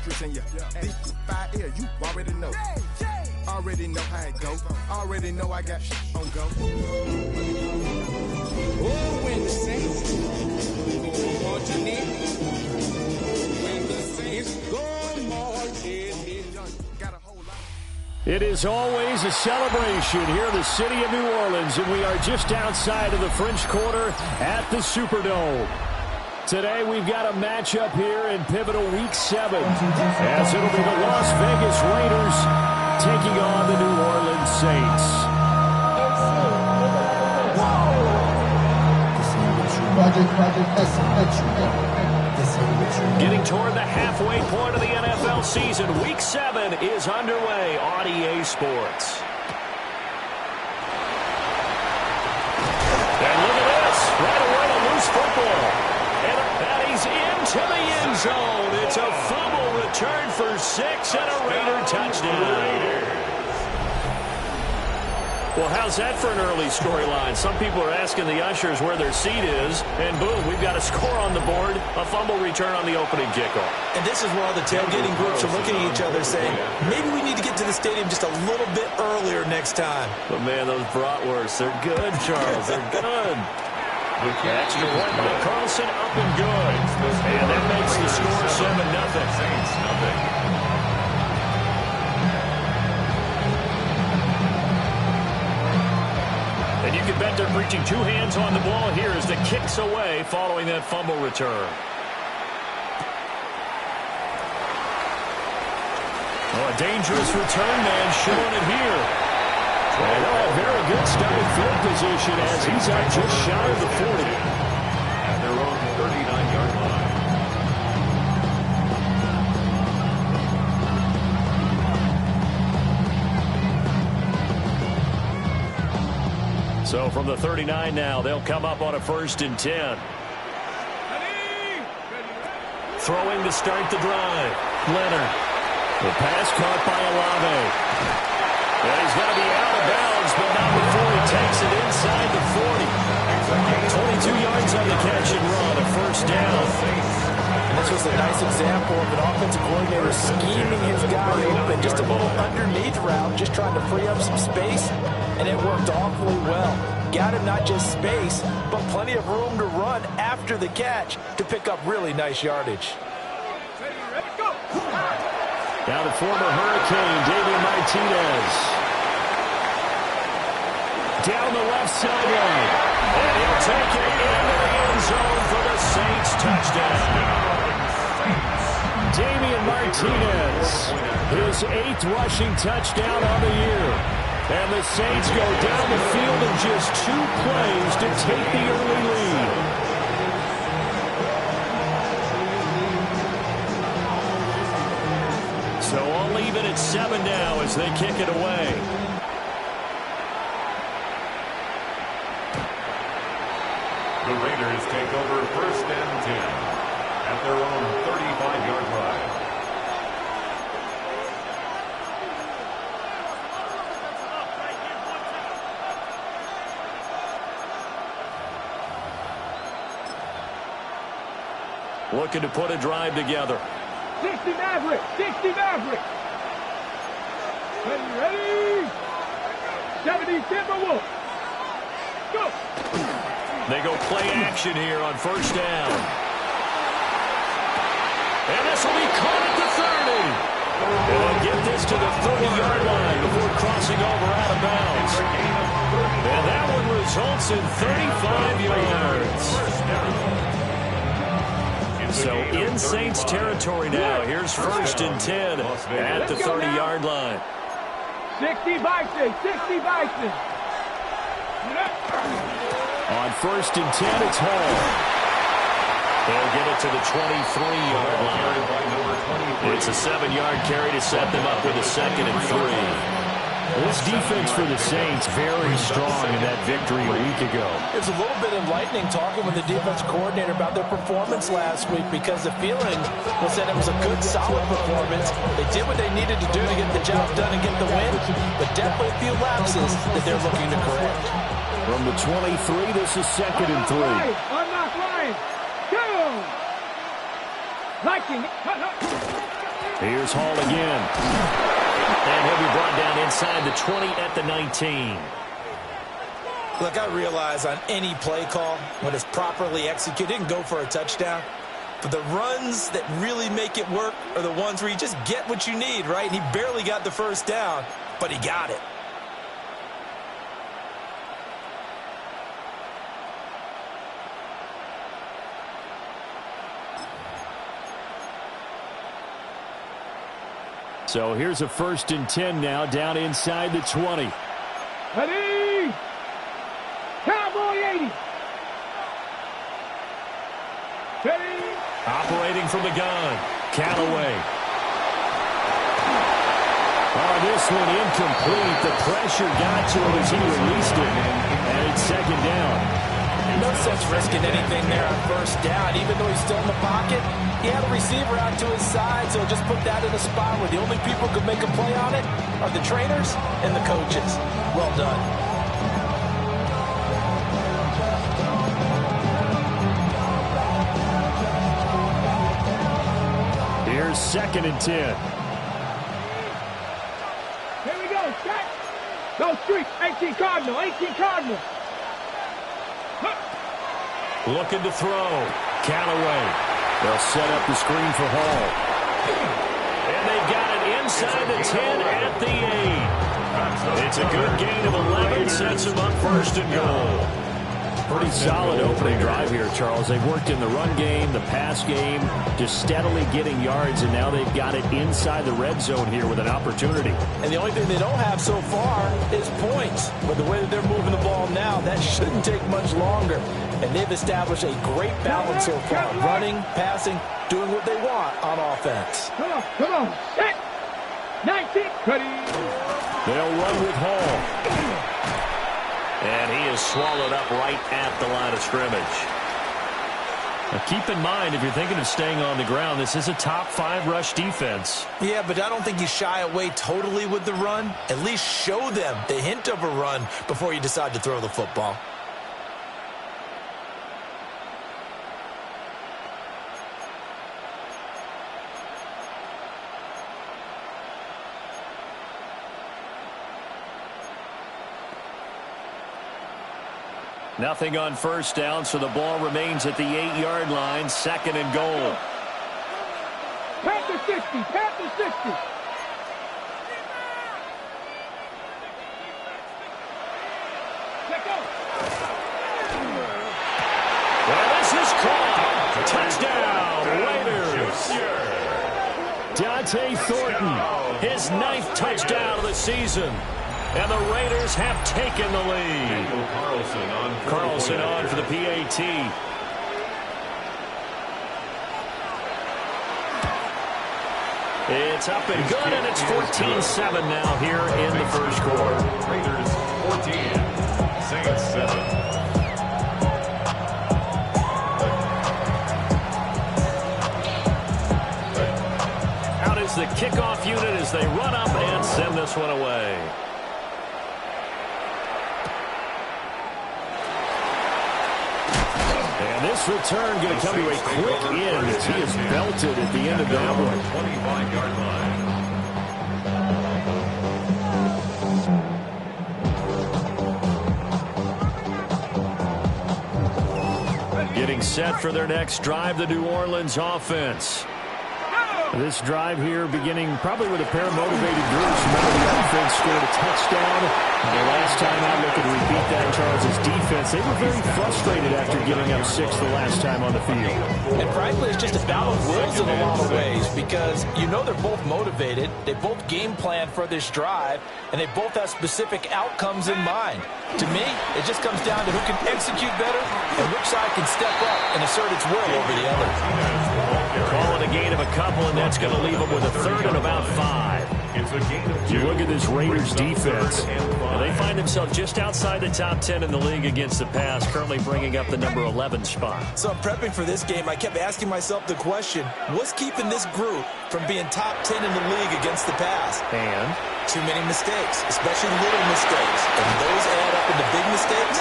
secrets in ya. Deep fire air, you already know. Already know how it go. Already know I got on go. Oh, when the Saints go marching in. When the Saints go marching in. Got a whole lot. It is always a celebration here in the city of New Orleans, and we are just outside of the French Quarter at the Superdome. Today we've got a matchup here in pivotal Week 7, as it'll be the Las Vegas Raiders taking on the New Orleans Saints. Getting toward the halfway point of the NFL season, Week 7 is underway on EA Sports. And look at this, right away a loose football. And he's into the end zone. It's a fumble return for 6 and a Raider touchdown. Well, how's that for an early storyline? Some people are asking the ushers where their seat is, and boom, we've got a score on the board, a fumble return on the opening kickoff. And this is where all the tailgating groups are looking at each other saying, maybe we need to get to the stadium just a little bit earlier next time. But, man, those bratwursts, they're good, Charles. They're good. Extra point by Carlson, up and good. And that makes the score 7-0. And you can bet they're reaching 2 hands on the ball here as the kick's away following that fumble return. Oh, a dangerous return man showing it here. And they'll have very good starting field position as he's out just shy of the 40. At their own 39-yard line. So from the 39 now, they'll come up on a 1st and 10. Throwing to start the drive. Leonard. The pass caught by Olave. And he's going to be out of bounds, but not before he takes it inside the 40. 22 yards on the catch and run, a 1st down. And this was a nice example of an offensive coordinator scheming his guy open. Just a little underneath route, just trying to free up some space. And it worked awfully well. Got him not just space, but plenty of room to run after the catch to pick up really nice yardage. Now the former Hurricane, David Martinez. Down the left sideline. And he'll take it into the end zone for the Saints touchdown. Damian Martinez, his 8th rushing touchdown on the year. And the Saints go down the field in just 2 plays to take the early lead. So all even at 7 now as they kick it away. The Raiders take over 1st and 10 at their own 35-yard line. Looking to put a drive together. 60 Maverick! 60 Maverick! Ready? 70 Timberwolves! Go! They go play action here on 1st down. And this will be caught at the 30. And they'll get this to the 30-yard line before crossing over out of bounds. And that one results in 35 yards. So in Saints territory now. Here's 1st and 10 at the 30-yard line. 60 Bison! 60 Bison! On 1st and 10, it's Hall. They'll get it to the 23-yard line. It's a 7-yard carry to set them up with a 2nd and 3. This defense for the Saints very strong in that victory a week ago. It's a little bit enlightening talking with the defense coordinator about their performance last week because the feeling was that it was a good, solid performance. They did what they needed to do to get the job done and get the win, but definitely a few lapses that they're looking to correct. From the 23, this is 2nd and 3. I'm not lying. Go! Liking. Here's Hall again. And he'll be brought down inside the 20 at the 19. Look, I realize on any play call, when it's properly executed, it can go for a touchdown. But the runs that really make it work are the ones where you just get what you need, right? And he barely got the first down, but he got it. So here's a 1st and 10 now, down inside the 20. Ready? Cowboy 80. Ready? Operating from the gun, Callaway. Oh, this one incomplete. The pressure got to him as he released it. And it's 2nd down. No sense risking anything there on 1st down. Even though he's still in the pocket, he had a receiver out to his side, so just put that in a spot where the only people who could make a play on it are the trainers and the coaches. Well done. Here's 2nd and 10. Here we go. Set. No streak. 18 Cardinal. 18 Cardinal. Looking to throw. Callaway. They'll set up the screen for Hall. And they've got it inside the 10 at the 8. It's a good gain of 11. Sets them up 1st and goal. Pretty solid opening drive here, Charles. They've worked in the run game, the pass game, just steadily getting yards, and now they've got it inside the red zone here with an opportunity. And the only thing they don't have so far is points. But the way that they're moving the ball now, that shouldn't take much longer. And they've established a great balance so far. Running, passing, doing what they want on offense. Come on, come on. Set. 19. Ready. They'll run with Hall. And he is swallowed up right at the line of scrimmage. Now keep in mind, if you're thinking of staying on the ground, this is a top 5 rush defense. Yeah, but I don't think you shy away totally with the run. At least show them the hint of a run before you decide to throw the football. Nothing on 1st down, so the ball remains at the 8-yard line. 2nd and goal. Panther 60. Panther 60. Let go. Well, this is caught. Touchdown, Raiders. Dante Thornton, his 9th touchdown of the season. And the Raiders have taken the lead. Carlson on for the PAT. It's up and good, and it's 14-7 now here in the 1st quarter. Raiders 14, Saints 7. Out is the kickoff unit as they run up and send this one away. And this return going to come to a quick end as he is belted at the end of that one. 25-yard line. Getting set for their next drive, the New Orleans offense. This drive here beginning probably with a pair of motivated groups. Remember, the offense scored a touchdown. The last time out, looking to repeat that, Charles' defense, they were very frustrated after giving up 6 the last time on the field. And frankly, it's just a battle of wills in a lot of ways because you know they're both motivated. They both game plan for this drive, and they both have specific outcomes in mind. To me, it just comes down to who can execute better and which side can step up and assert its will over the other. Call it a gain of a couple, and that's going to leave them with a 3rd and about 5. You look at this Raiders defense, and they find themselves just outside the top 10 in the league against the pass, currently bringing up the number 11 spot. So I'm prepping for this game. I kept asking myself the question, what's keeping this group from being top 10 in the league against the pass? And too many mistakes, especially little mistakes. And those add up into big mistakes.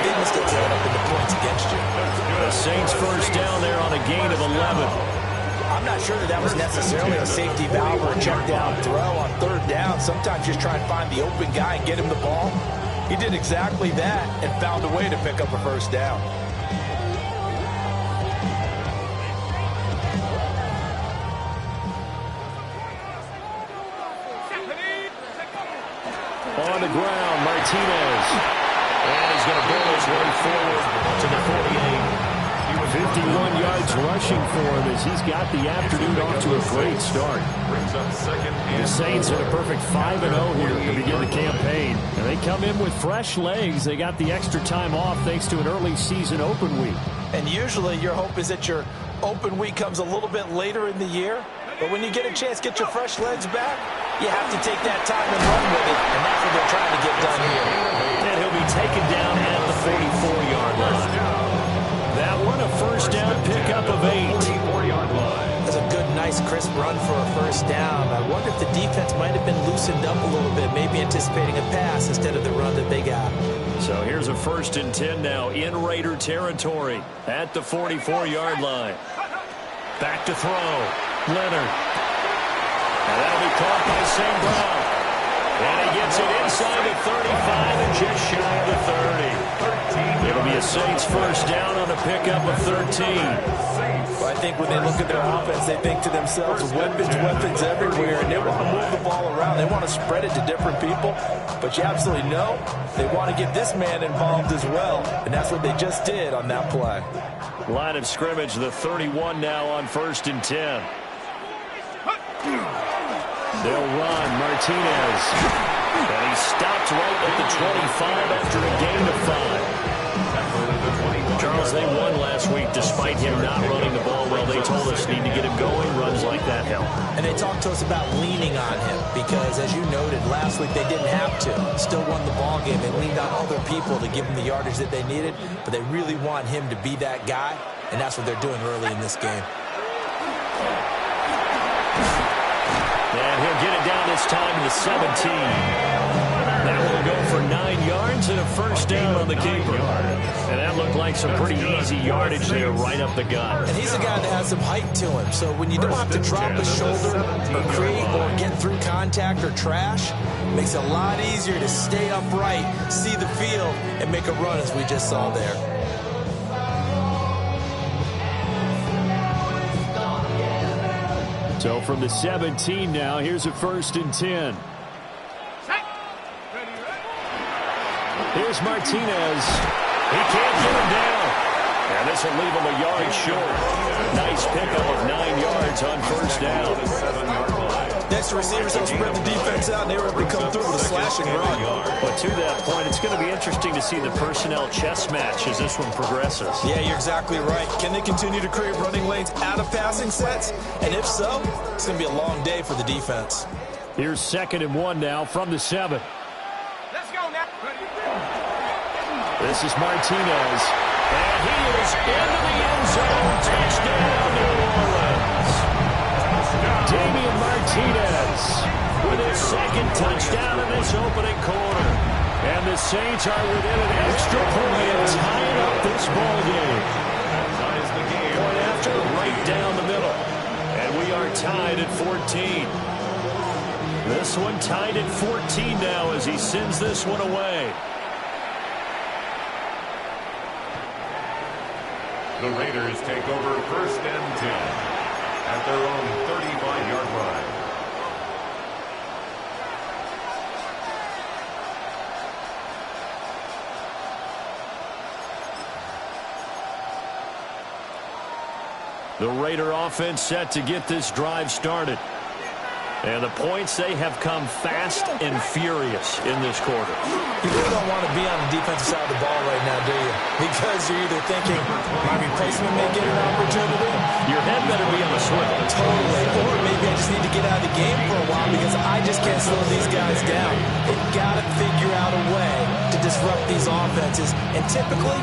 Big mistakes add up into points against you. the Saints 1st down there on a gain of 11. I I'm not sure that was necessarily a safety valve or a check down throw on third down. Sometimes just try and find the open guy and get him the ball. He did exactly that and found a way to pick up a first down. On the ground, Martinez. And he's going to pull his way forward to the 48. 51 yards rushing for him as he's got the afternoon off to a great start. The Saints are a perfect 5-0 here to begin the campaign. And they come in with fresh legs. They got the extra time off thanks to an early season open week. And usually your hope is that your open week comes a little bit later in the year. But when you get a chance to get your fresh legs back, you have to take that time and run with it. And that's what they're trying to get done here. And he'll be taken down at the 44-yard line. That one, a first down pickup of 8. That's a good, nice, crisp run for a first down. I wonder if the defense might have been loosened up a little bit, maybe anticipating a pass instead of the run that they got. So here's a 1st and 10 now in Raider territory at the 44-yard line. Back to throw. Leonard. And that'll be caught by St. Brown. And he gets it inside the 35 and just shy of the 30. It'll be a Saints first down on a pickup of 13. Well, I think when they look at their offense, they think to themselves, weapons everywhere, and they want to move the ball around. They want to spread it to different people, but you absolutely know they want to get this man involved as well, and that's what they just did on that play. Line of scrimmage, the 31 now on 1st and 10. They'll run. Martinez. And he stopped right at the 25 after a gain of 5. Charles, they won last week despite him not running the ball well. They told us need to get him going. Runs like that help. And they talked to us about leaning on him because, as you noted, last week they didn't have to. Still won the ball game. They leaned on other people to give them the yardage that they needed, but they really want him to be that guy, and that's what they're doing early in this game. And he'll get it down this time to the 17. That will go for 9 yards and a first down on the keeper. And that looked like some pretty easy yardage there right up the gut. And he's a guy that has some height to him. So when you don't have to drop a shoulder or create or get through contact or trash, it makes it a lot easier to stay upright, see the field, and make a run as we just saw there. So from the 17 now, here's a 1st and 10. Here's Martinez. He can't get him down. And this will leave him a yard short. Nice pickup of 9 yards on first down. Next receivers help spread the defense out, and they were able to come through with a slashing run. But to that point, it's going to be interesting to see the personnel chess match as this one progresses. Yeah, you're exactly right. Can they continue to create running lanes out of passing sets? And if so, it's going to be a long day for the defense. Here's 2nd and 1 now from the 7. Let's go now. This is Martinez. And he is into the end zone. Touchdown, New Orleans. Damian Martinez with his 2nd touchdown in this opening quarter. And the Saints are within an extra point of tying up this ball game. Ties the game. Point after, right down the middle. And we are tied at 14. This one tied at 14 now as he sends this one away. The Raiders take over 1st and 10 at their own 35-yard line. The Raider offense set to get this drive started. And the points, they have come fast and furious in this quarter. You really don't want to be on the defensive side of the ball right now, do you? Because you're either thinking, my replacement may get an opportunity. Your head better be on the swivel. Totally. Or maybe I just need to get out of the game for a while because I just can't slow these guys down. They've got to figure out a way to disrupt these offenses. And typically,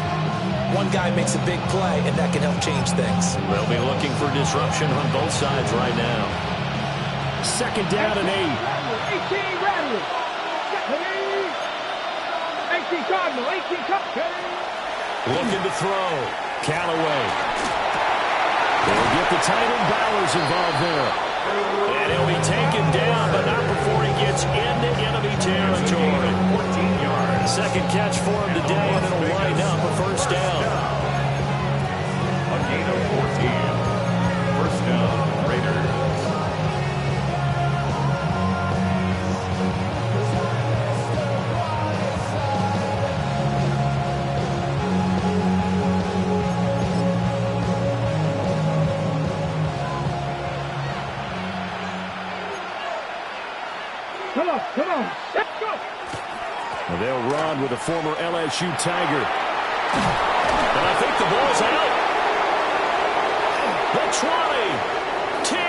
one guy makes a big play, and that can help change things. They'll be looking for disruption on both sides right now. 2nd down and 8. 18 Rattler. 18 Cardinal. 18 Cardinal. Looking to throw. Callaway. They'll get the tight end Bowers involved there. And he'll be taken down, but not before he gets into enemy territory. 14 yards. Second catch for him today, and it'll wind up a first down. A gain of 14. First down, Raiders. Come on, let's go. Well, they'll run with a former LSU Tiger. And I think the ball's out. The 20, 10,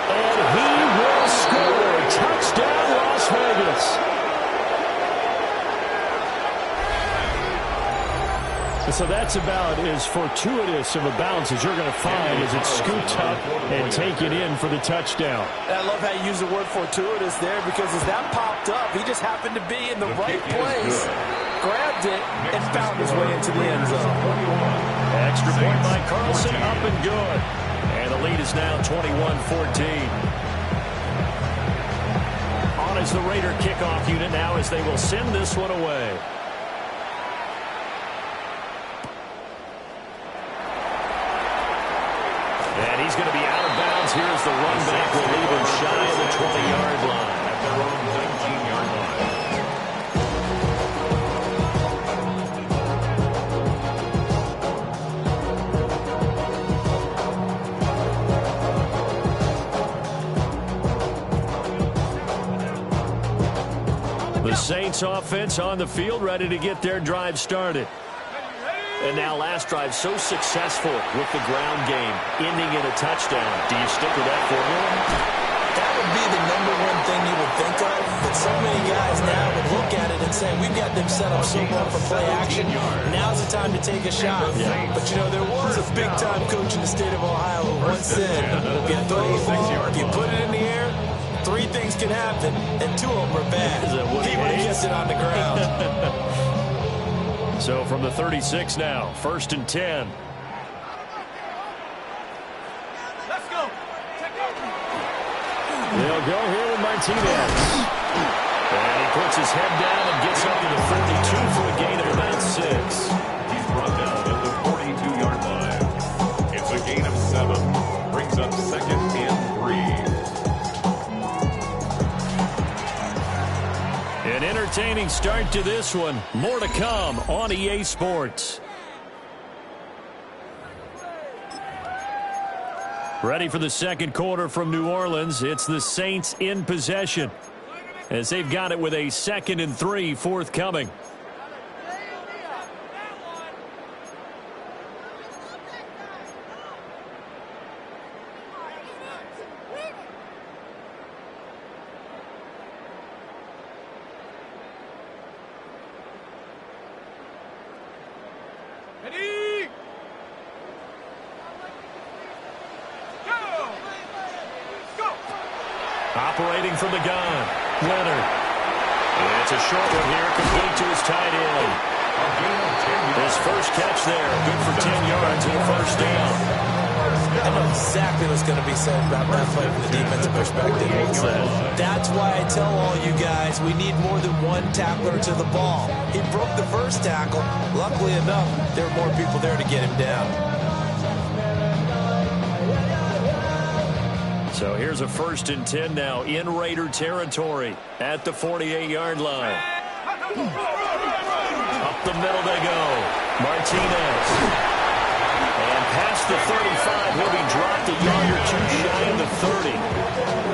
and he will score. Touchdown, Las Vegas. So that's about as fortuitous of a bounce as you're going to find as it's scooped up and taken in for the touchdown. I love how you use the word fortuitous there, because as that popped up, he just happened to be in the right place, grabbed it, and found his way into the end zone. Extra point by Carlson, up and good. And the lead is now 21-14. On is the Raider kickoff unit now as they will send this one away. And he's going to be out of bounds. Here's the run back. Will leave him shy of the 20-yard line. At their own 19-yard line. The Saints offense on the field, ready to get their drive started. And now last drive so successful with the ground game, ending in a touchdown. Do you stick with that formula? That would be the #1 thing you would think of, but so many guys now would look at it and say, we've got them set up so well for play action. Now's the time to take a shot. Yeah. But, you know, there was a big-time coach in the state of Ohio who once said, if you throw the ball, if you put it in the air, 3 things can happen, and 2 of them are bad. He would have kept it on the ground. So from the 36 now, 1st and 10. Let's go. They'll go here with Martinez. And he puts his head down and gets up to the 42 for a gain of about 6. He's brought down at the 42-yard line. It's a gain of 7. Brings up 2nd and 3. An entertaining start to this one. More to come on EA Sports. Ready for the second quarter from New Orleans. It's the Saints in possession as they've got it with a 2nd and 3 forthcoming. Ready? Go! Operating from the gun, Leonard. And it's a short one here, complete to his tight end. His first catch there, good for 10 yards and a first down. I know exactly what's going to be said about that play from the defensive perspective. That's why I tell all you guys we need more than 1 tackler to the ball. He broke the first tackle. Luckily enough, there were more people there to get him down. So here's a 1st and 10 now in Raider territory at the 48-yard line. Up the middle they go. Martinez. And past the 35, he'll be dropped a yard or 2 shy of the 30.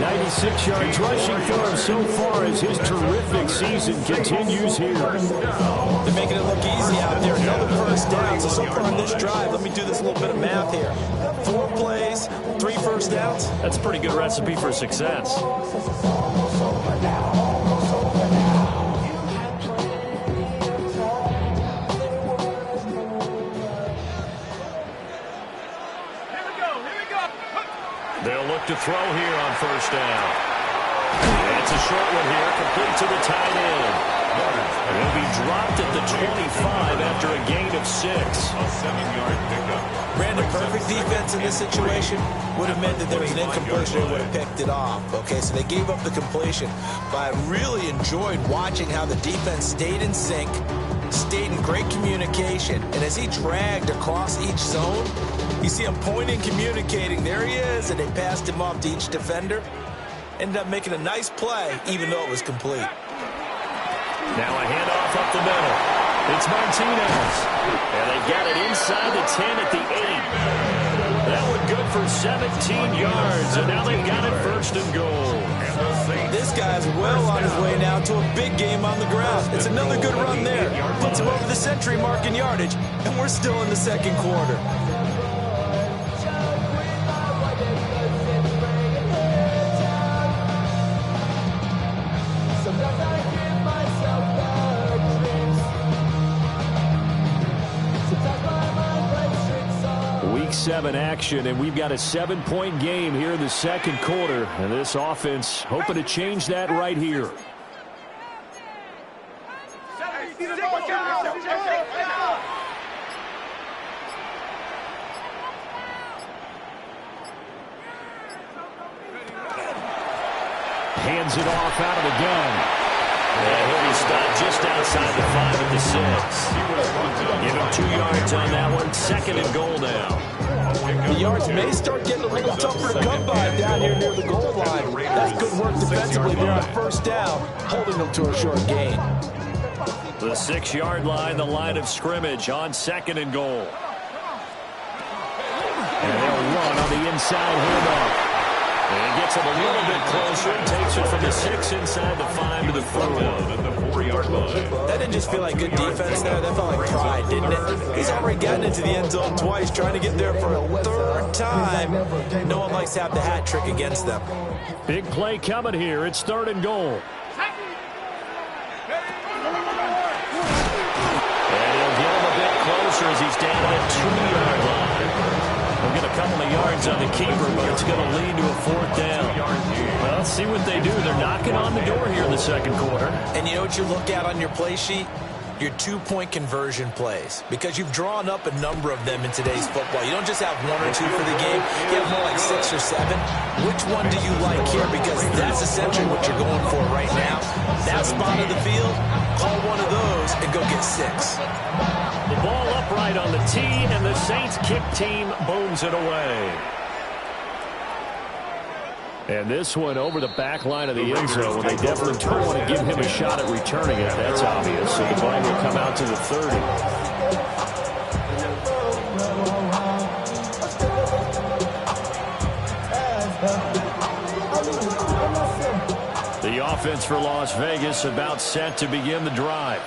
96 yards rushing for him so far as his terrific season continues here. They're making it look easy out there. Another first down. So far on this drive, let me do this little bit of math here. 4 plays, 3 first downs. That's a pretty good recipe for success. Here we go. They'll look to throw here on first down. It's a short one here, complete to the tight end. He'll be dropped at the 25 after a gain of 6. A 7-yard pickup. Brandon, perfect defense in this situation would have meant that there was an incompletion. They would have picked it off. Okay, so they gave up the completion. But I really enjoyed watching how the defense stayed in sync, stayed in great communication. And as he dragged across each zone, you see him pointing, communicating. There he is, and they passed him off to each defender. Ended up making a nice play, even though it was complete. Now a handoff up the middle. It's Martinez. And they got it inside the 10 at the 8. That one good for 17 yards. And now they've got it first and goal. This guy's well on his way now to a big game on the ground. It's another good run there. Puts him over the century mark in yardage. And we're still in the second quarter. Week 7 action, and we've got a 7-point game here in the second quarter. And this offense hoping to change that right here. Hands it off out of the gun. And he'll be stopped just outside the 5 at the 6. Give him 2 yards on that one. Second and goal now. The yards may start getting a little tougher to come by down here near the goal line. That's good work defensively there on first down, holding them to a short gain. The 6-yard line, the line of scrimmage on second and goal. And they'll run on the inside handoff. And gets him a little bit closer and takes it from the 6 inside the 5 to the 4. At the 4-yard line. That didn't just feel like good defense there. That felt like pride, didn't it? He's already gotten into the end zone twice, trying to get there for a third time. No one likes to have the hat trick against them. Big play coming here. It's third and goal. And he'll get him a bit closer as he's down at 2-yard line. They'll get a couple of yards on the keeper, but it's going to lead to a 4th down. Well, let's see what they do. They're knocking on the door here in the second quarter. And you know what you look at on your play sheet? Your 2-point conversion plays. Because you've drawn up a number of them in today's football. You don't just have 1 or 2 for the game. You have more like 6 or 7. Which one do you like here? Because that's essentially what you're going for right now. That spot of the field, call one of those and go get 6. The ball upright on the tee, and the Saints kick team booms it away. And this one over the back line of the end zone. They definitely don't want to give him a shot at returning it. That's obvious. So the ball will come out to the 30. The offense for Las Vegas about set to begin the drive.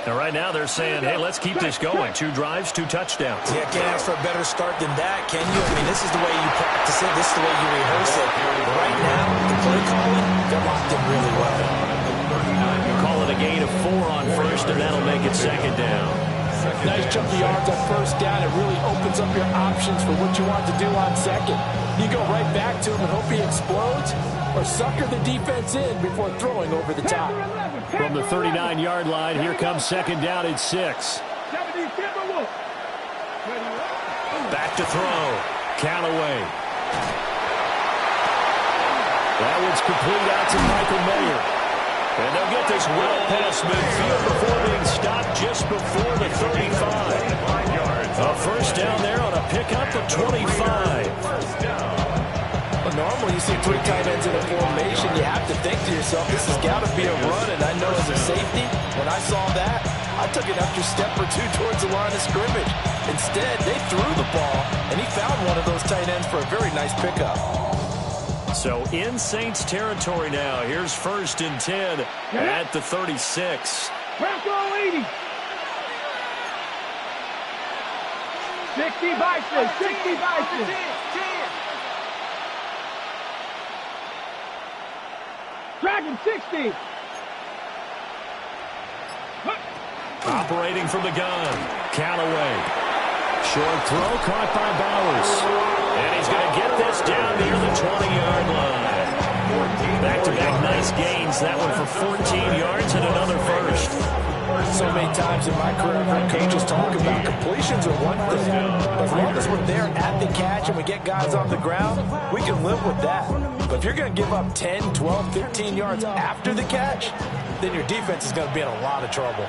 And right now they're saying, hey, let's keep this going. 2 drives, 2 touchdowns. Yeah, can't ask for a better start than that, can you? I mean, this is the way you practice it. This is the way you rehearse it. Right now, the play calling, they're locked in really well. You call it a gain of 4 on first, and that'll make it second down. Nice chunk of yards on first down. It really opens up your options for what you want to do on second. You go right back to him and hope he explodes, or sucker the defense in before throwing over the top. From the 39-yard line, here comes second down at 6. Back to throw. Callaway. That one's complete out to Michael Mayer. And they'll get this well past midfield before being stopped just before the 35. A first down there on a pickup of 25. Normally, you see 3 tight ends in a formation, you have to think to yourself, this has got to be a run, and I know as a safety, when I saw that, I took an extra step or 2 towards the line of scrimmage. Instead, they threw the ball, and he found one of those tight ends for a very nice pickup. So in Saints territory now, here's first and 10 at the 36. Franco 80. 60 Bison, 60 Bison. Dragon 60. Operating from the gun. Callaway. Short throw caught by Bowers. And he's going to get this down near the 20-yard line. Back gains. That one for 14 yards and another first. So many times in my career, I've heard coaches talk about completions are one thing. As long as we're there at the catch and we get guys on the ground, we can live with that. But if you're going to give up 10, 12, 15 yards after the catch, then your defense is going to be in a lot of trouble.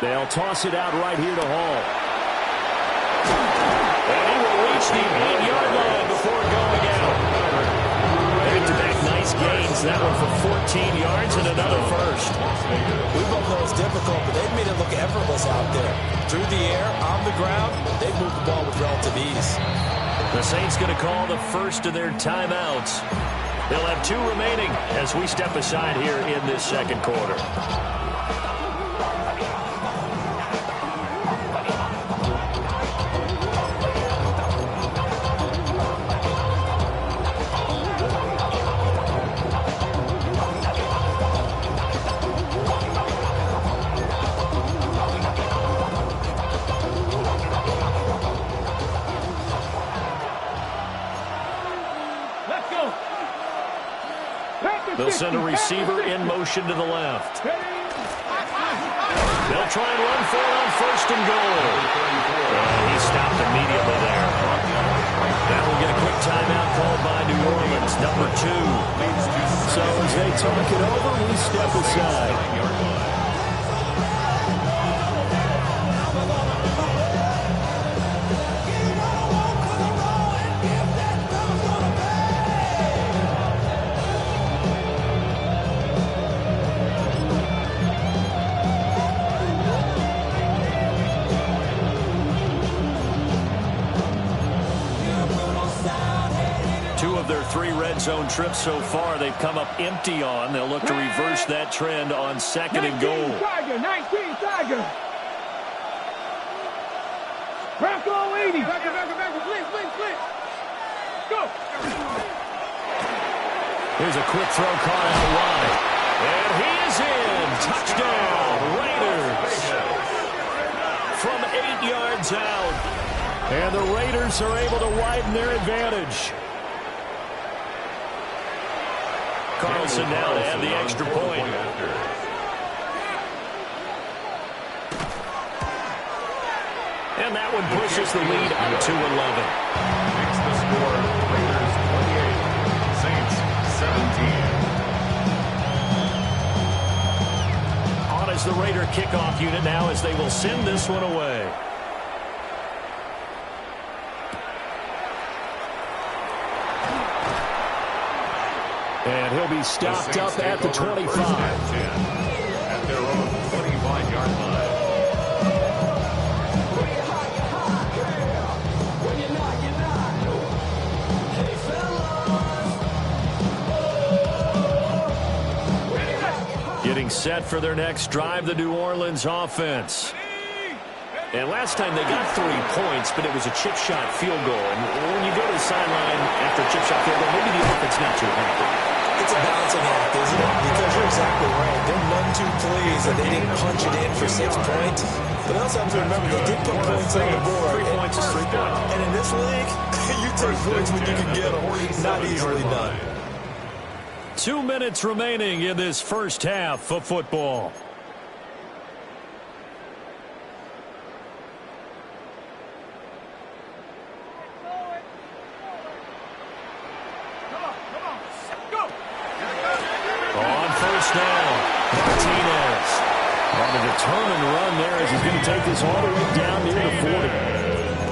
They'll toss it out right here to Hall. And he will reach the 8-yard line before going out. Back-to-back nice gains. That one for 14 yards and another first. We both know it's difficult, but they've made it look effortless out there. Through the air, on the ground, they've moved the ball with relative ease. The Saints going to call the first of their timeouts. They'll have 2 remaining as we step aside here in this second quarter. They'll send a receiver in motion to the left. They'll try and run for it on first and goal. He stopped immediately there. Now we'll get a quick timeout called by New Orleans, number 2. So as they talk it over, we step aside. Their 3 red zone trips so far, they've come up empty on. They'll look to reverse that trend on second and goal. 19 Tiger. Bronco 80. Back, blitz. Go. Here's a quick throw caught out wide. And he is in. Touchdown, Raiders. From 8 yards out. And the Raiders are able to widen their advantage. Carlson now to have the extra point. And that one pushes the lead up to 11. Makes the score Raiders 28, Saints 17. On as the Raider kickoff unit now as they will send this one away. And he'll be stopped up at the 25. At their own 25-yard line. Getting set for their next drive, the New Orleans offense. And last time they got 3 points, but it was a chip shot field goal. And when you go to the sideline after a chip shot field goal, maybe the offense not too happy. It's a balancing act, isn't it? Because you're exactly right. They're none too pleased that they didn't punch it in for 6 points. But they also have to remember they did put points on the board. 3 points is 3 points. And in this league, you take points when you can get them. Not easily done. 2 minutes remaining in this first half of football. On first down, Martinez. On a determined run there as he's going to take this all the way down near the 40.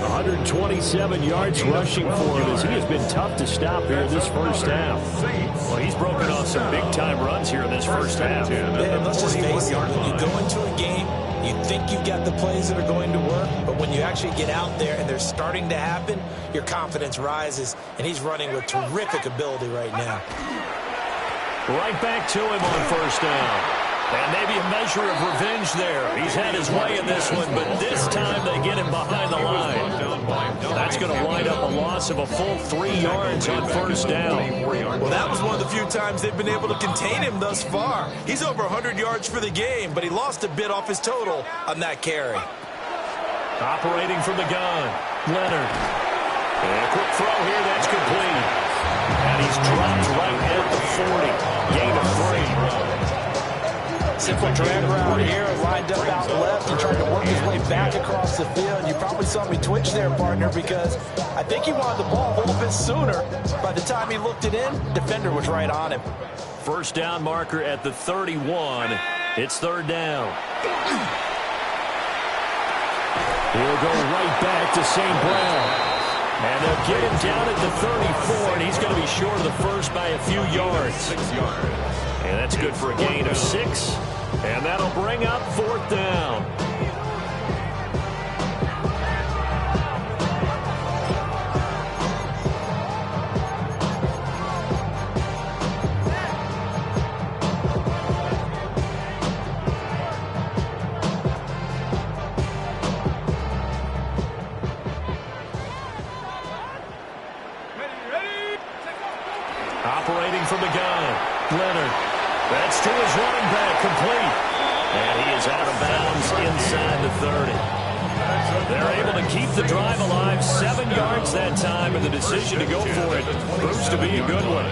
127 yards rushing for him as he has been tough to stop here in this first half. Well, he's broken off some big-time runs here in this first half. Yeah, and let's just face it, when you go into a game, you think you've got the plays that are going to work, but when you actually get out there and they're starting to happen, your confidence rises, and he's running with terrific ability right now. Right back to him on first down. And maybe a measure of revenge there. He's had his way in this one, but this time they get him behind the line. That's going to wind up a loss of a full 3 yards on first down. Well, that was one of the few times they've been able to contain him thus far. He's over 100 yards for the game, but he lost a bit off his total on that carry. Operating from the gun, Leonard. And a quick throw here, that's complete. And he's dropped right at the 40. Gain of 3. Simple drag route here, lined up out left and trying to work his way back across the field. You probably saw me twitch there, partner, because I think he wanted the ball a little bit sooner. By the time he looked it in, defender was right on him. First down marker at the 31. It's third down. He'll go right back to St. Brown. And they'll get him down at the 34, and he's going to be short of the first by a few yards. 6 yards. And that's good for a gain of 6. And that'll bring up fourth down. Operating from the gun, Leonard. That's to his running back, complete. And he is out of bounds inside the 30. They're able to keep the drive alive, 7 yards that time, and the decision to go for it proves to be a good one.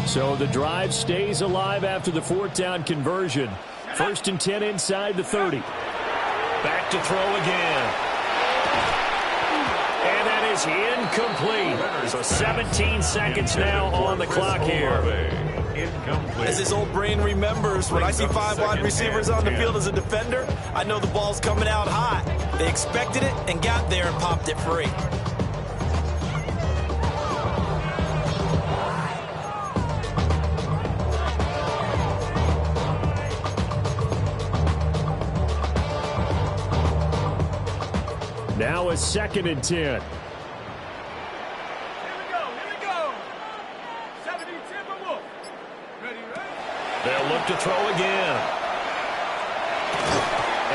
So the drive stays alive after the fourth down conversion. First and 10 inside the 30. Back to throw again. And that is incomplete. So 17 seconds now on the clock here. As his old brain remembers, when I see 5 wide receivers on the field as a defender, I know the ball's coming out hot. They expected it and got there and popped it free. Now a second and 10. Here we go. 70 Timberwolves. Ready? They'll look to throw again.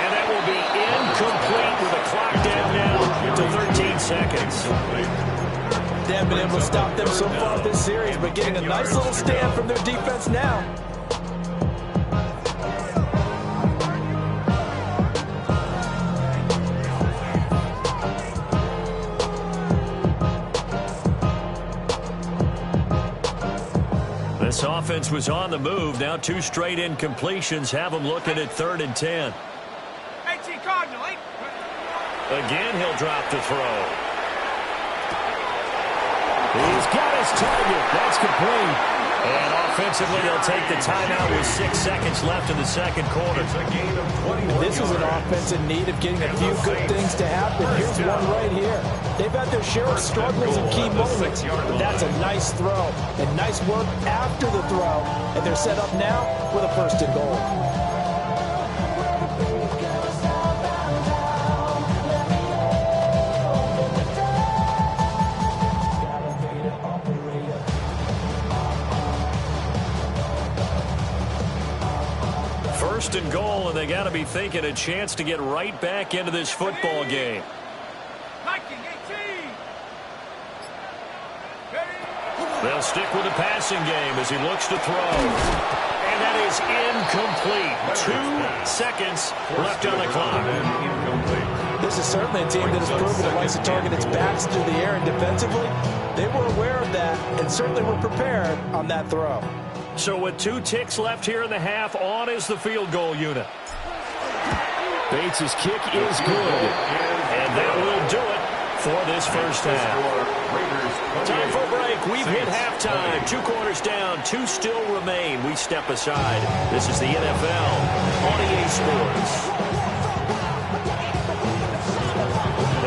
And that will be incomplete with the clock down now to 13 seconds. They haven't been able to stop them so far this series, but getting a nice little stand from their defense now. This offense was on the move. Now 2 straight incompletions have them looking at 3rd and 10. 18 Cardinal. Again, he'll drop the throw. He's got his target. That's complete. And offensively, they'll take the timeout with 6 seconds left in the second quarter. This is an offense in need of getting a few good things to happen. Here's one right here. They've had their share of struggles in key moments, but that's a nice throw and nice work after the throw. And they're set up now with a first and goal. First and goal, and they got to be thinking a chance to get right back into this football game. They'll stick with the passing game as he looks to throw. And that is incomplete. 2 seconds left on the clock. This is certainly a team that has proven it likes to target its backs through the air, and defensively, they were aware of that and certainly were prepared on that throw. So with 2 ticks left here in the half, on is the field goal unit. Bates' kick is good. And that will do it for this first half. Time for a break. We've hit halftime. 2 quarters down. 2 still remain. We step aside. This is the NFL on EA Sports.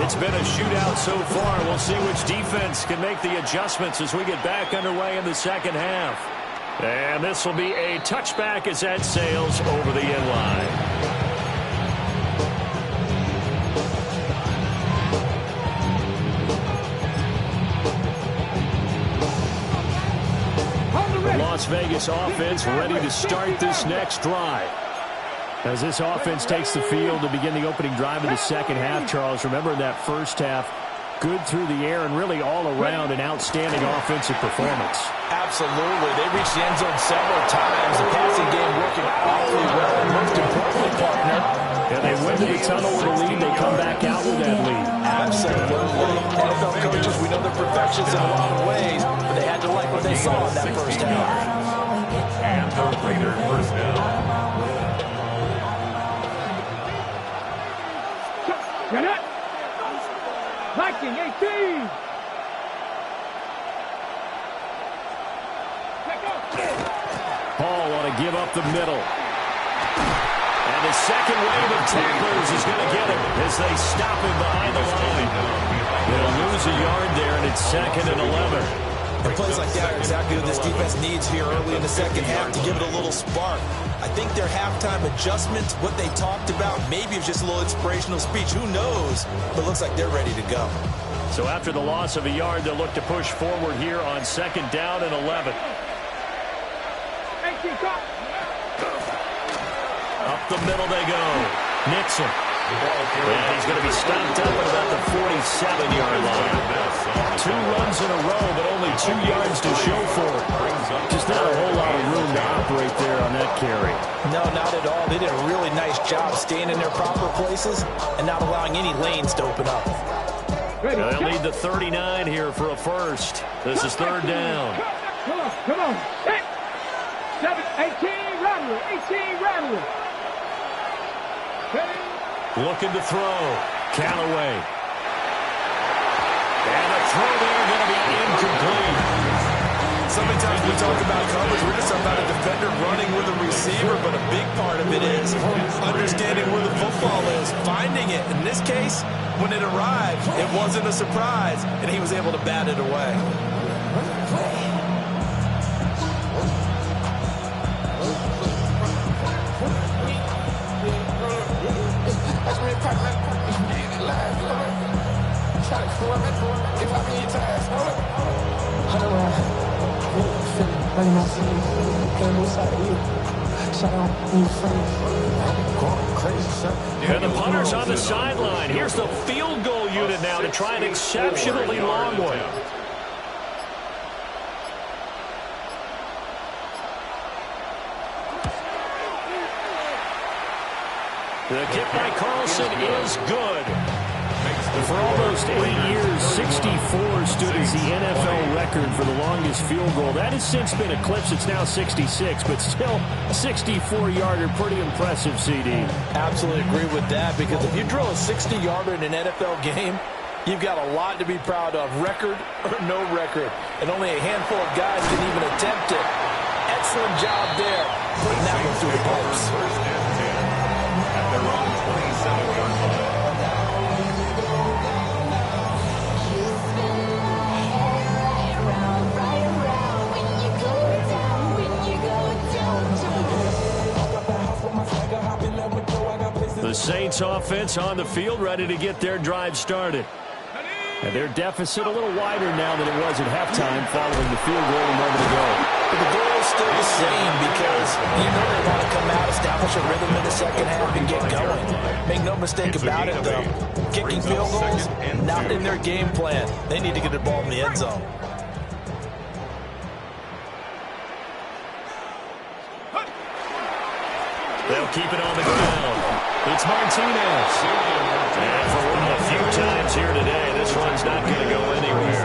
It's been a shootout so far. We'll see which defense can make the adjustments as we get back underway in the second half. And this will be a touchback as that sails over the end line. The Las Vegas offense ready to start this next drive. As this offense takes the field to begin the opening drive of the second half, Charles, remember in that first half, good through the air and really all around an outstanding offensive performance. Absolutely. They reached the end zone several times. The passing game working awfully well. And most importantly, partner, and they went to the tunnel with a lead. They come back out with that lead. Absolutely. NFL coaches, we know they're perfectionists in a lot of ways, but they had to like what they saw in that first half. And the Raiders first down. You're not. Viking 18. Paul want to give up the middle. And the second wave of tacklers is going to get him as they stop him behind the line. They'll lose a yard there, and it's 2nd and 11. And plays like that are exactly what this defense needs here early in the second half to give it a little spark. I think their halftime adjustments, what they talked about, maybe it was just a little inspirational speech. Who knows? But it looks like they're ready to go. So after the loss of a yard, they'll look to push forward here on 2nd down and 11. Up the middle they go. Nixon. And he's going to be stopped up at about the 47-yard line. 2 runs in a row, but only 2 yards to show for it. Just not a whole lot of room to operate there on that carry. No, not at all. They did a really nice job staying in their proper places and not allowing any lanes to open up. They'll need the 39 here for a first. This is 3rd down. Come on. 7, 18, Rattler. 18, Rattler. Looking to throw. Callaway. And the throw there going to be incomplete. So many times we talk about coverage, we're just about a defender running with a receiver, but a big part of it is understanding where the football is, finding it. In this case, when it arrived, it wasn't a surprise, and he was able to bat it away. And the punter's on the sideline. Here's the field goal unit now to try an exceptionally long one. The kick by Carlson is good. For almost 8 years, 64 stood as the NFL record for the longest field goal. That has since been eclipsed. It's now 66, but still a 64-yarder. Pretty impressive, CD. Absolutely agree with that, because if you drill a 60-yarder in an NFL game, you've got a lot to be proud of, record or no record. And only a handful of guys can even attempt it. Excellent job there, putting that one through the pipes. At their own 27-yard line. The Saints offense on the field, ready to get their drive started. And their deficit a little wider now than it was at halftime following the field goal a moment ago. But the goal is still the same, because you know they want to come out, establish a rhythm in the second half, and get going. Make no mistake about it, though. Kicking field goals, not in their game plan. They need to get the ball in the end zone. They'll keep it on the ground. It's Martinez. And for one of the few times here today, this one's not going to go anywhere.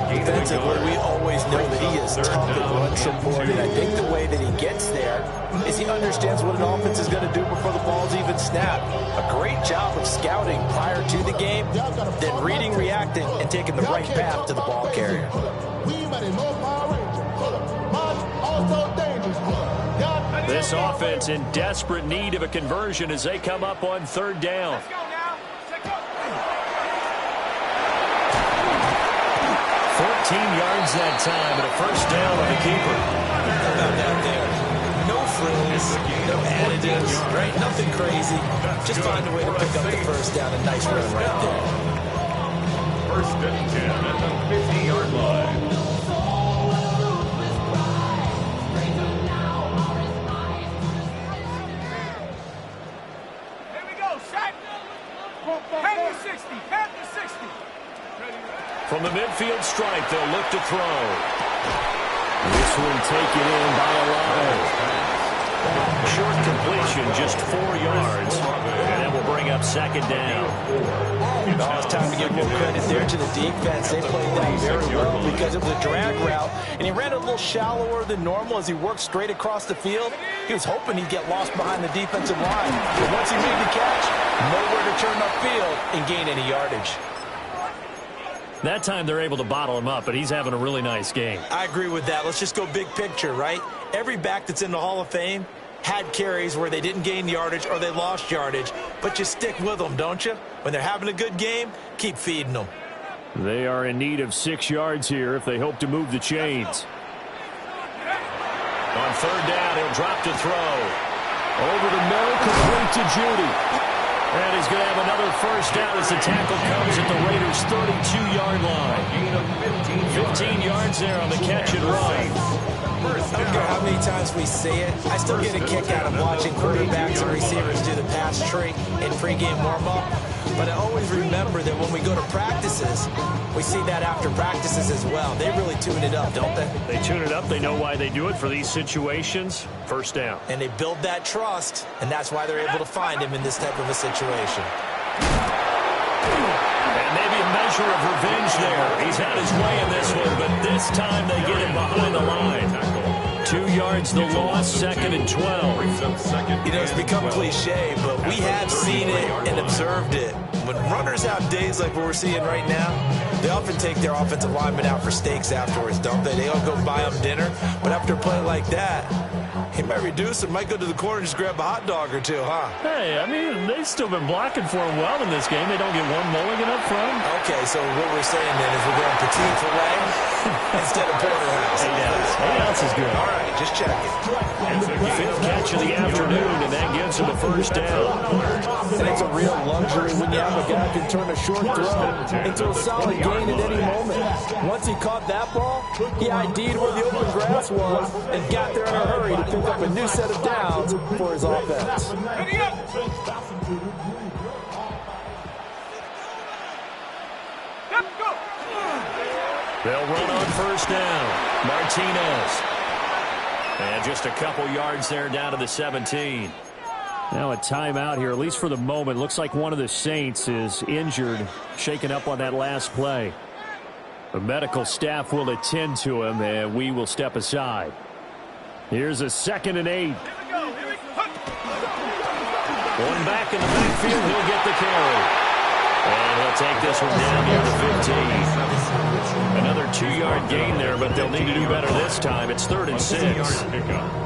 Defensively, we always know that he is tough and run support, and I think the way that he gets there is he understands what an offense is going to do before the ball's even snapped. A great job of scouting prior to the game, then reading, reacting, and taking the right path to the ball carrier. This offense in desperate need of a conversion as they come up on 3rd down. 14 yards that time and a first down on the keeper. How about that there? No frills, no additives, right? Nothing crazy. Just find a way to pick up the first down. A nice run right there. 1st and 10 at the 50-yard line. Head to 60. Head to 60. From the midfield stripe, they'll look to throw. This one taken in by a line. Short completion, just 4 yards. And that will bring up second down. Oh, it's time to give more credit there to the defense. They played that very well because it was a drag route, and he ran a little shallower than normal as he worked straight across the field. He was hoping he'd get lost behind the defensive line. But once he made the catch, nowhere to turn upfield and gain any yardage. That time they're able to bottle him up, but he's having a really nice game. I agree with that. Let's just go big picture, right? Every back that's in the Hall of Fame had carries where they didn't gain yardage or they lost yardage, but you stick with them, don't you? When they're having a good game, keep feeding them. They are in need of 6 yards here if they hope to move the chains. On third down, he'll drop to throw. Over the middle, complete to Judy. And he's going to have another first down as the tackle comes at the Raiders' 32-yard line. 15 yards there on the catch and run. I don't care how many times we say it, I still get a kick out of watching quarterbacks and receivers do the pass tree in pregame warm-up. But I always remember that when we go to practices, we see that after practices as well. They really tune it up, don't they? They tune it up. They know why they do it for these situations. First down. And they build that trust, and that's why they're able to find him in this type of a situation. And maybe a measure of revenge there. He's had his way in this one, but this time they get him behind the line. 2 yards the loss, 2nd and 12. You know, it's become cliche, but we have seen it and observed it. When runners have days like what we're seeing right now, they often take their offensive linemen out for steaks afterwards, don't they? They all go buy them dinner. But after a play like that, he might reduce it, might go to the corner and just grab a hot dog or two, huh? Hey, I mean, they've still been blocking for him well in this game. They don't get one mulligan up front. Okay, so what we're saying then is we're going petite filet instead of porterhouse. 8 ounce is good. All right, just checking. Fifth catch of the afternoon, and that gives him a first down. And it's a real luxury when you have a guy who can turn a short throw into a solid gain at any moment. Once he caught that ball, he ID'd where the open grass was and got there in a hurry to pick up a new set of downs for his offense. They'll run on first down. Martinez. And just a couple yards there down to the 17. Now a timeout here, at least for the moment. Looks like one of the Saints is injured, shaken up on that last play. The medical staff will attend to him, and we will step aside. Here's a 2nd and 8. One back in the backfield, he'll get the carry. And he'll take this one down near the 15. Another 2-yard gain there, but they'll need to do better this time. It's 3rd and 6.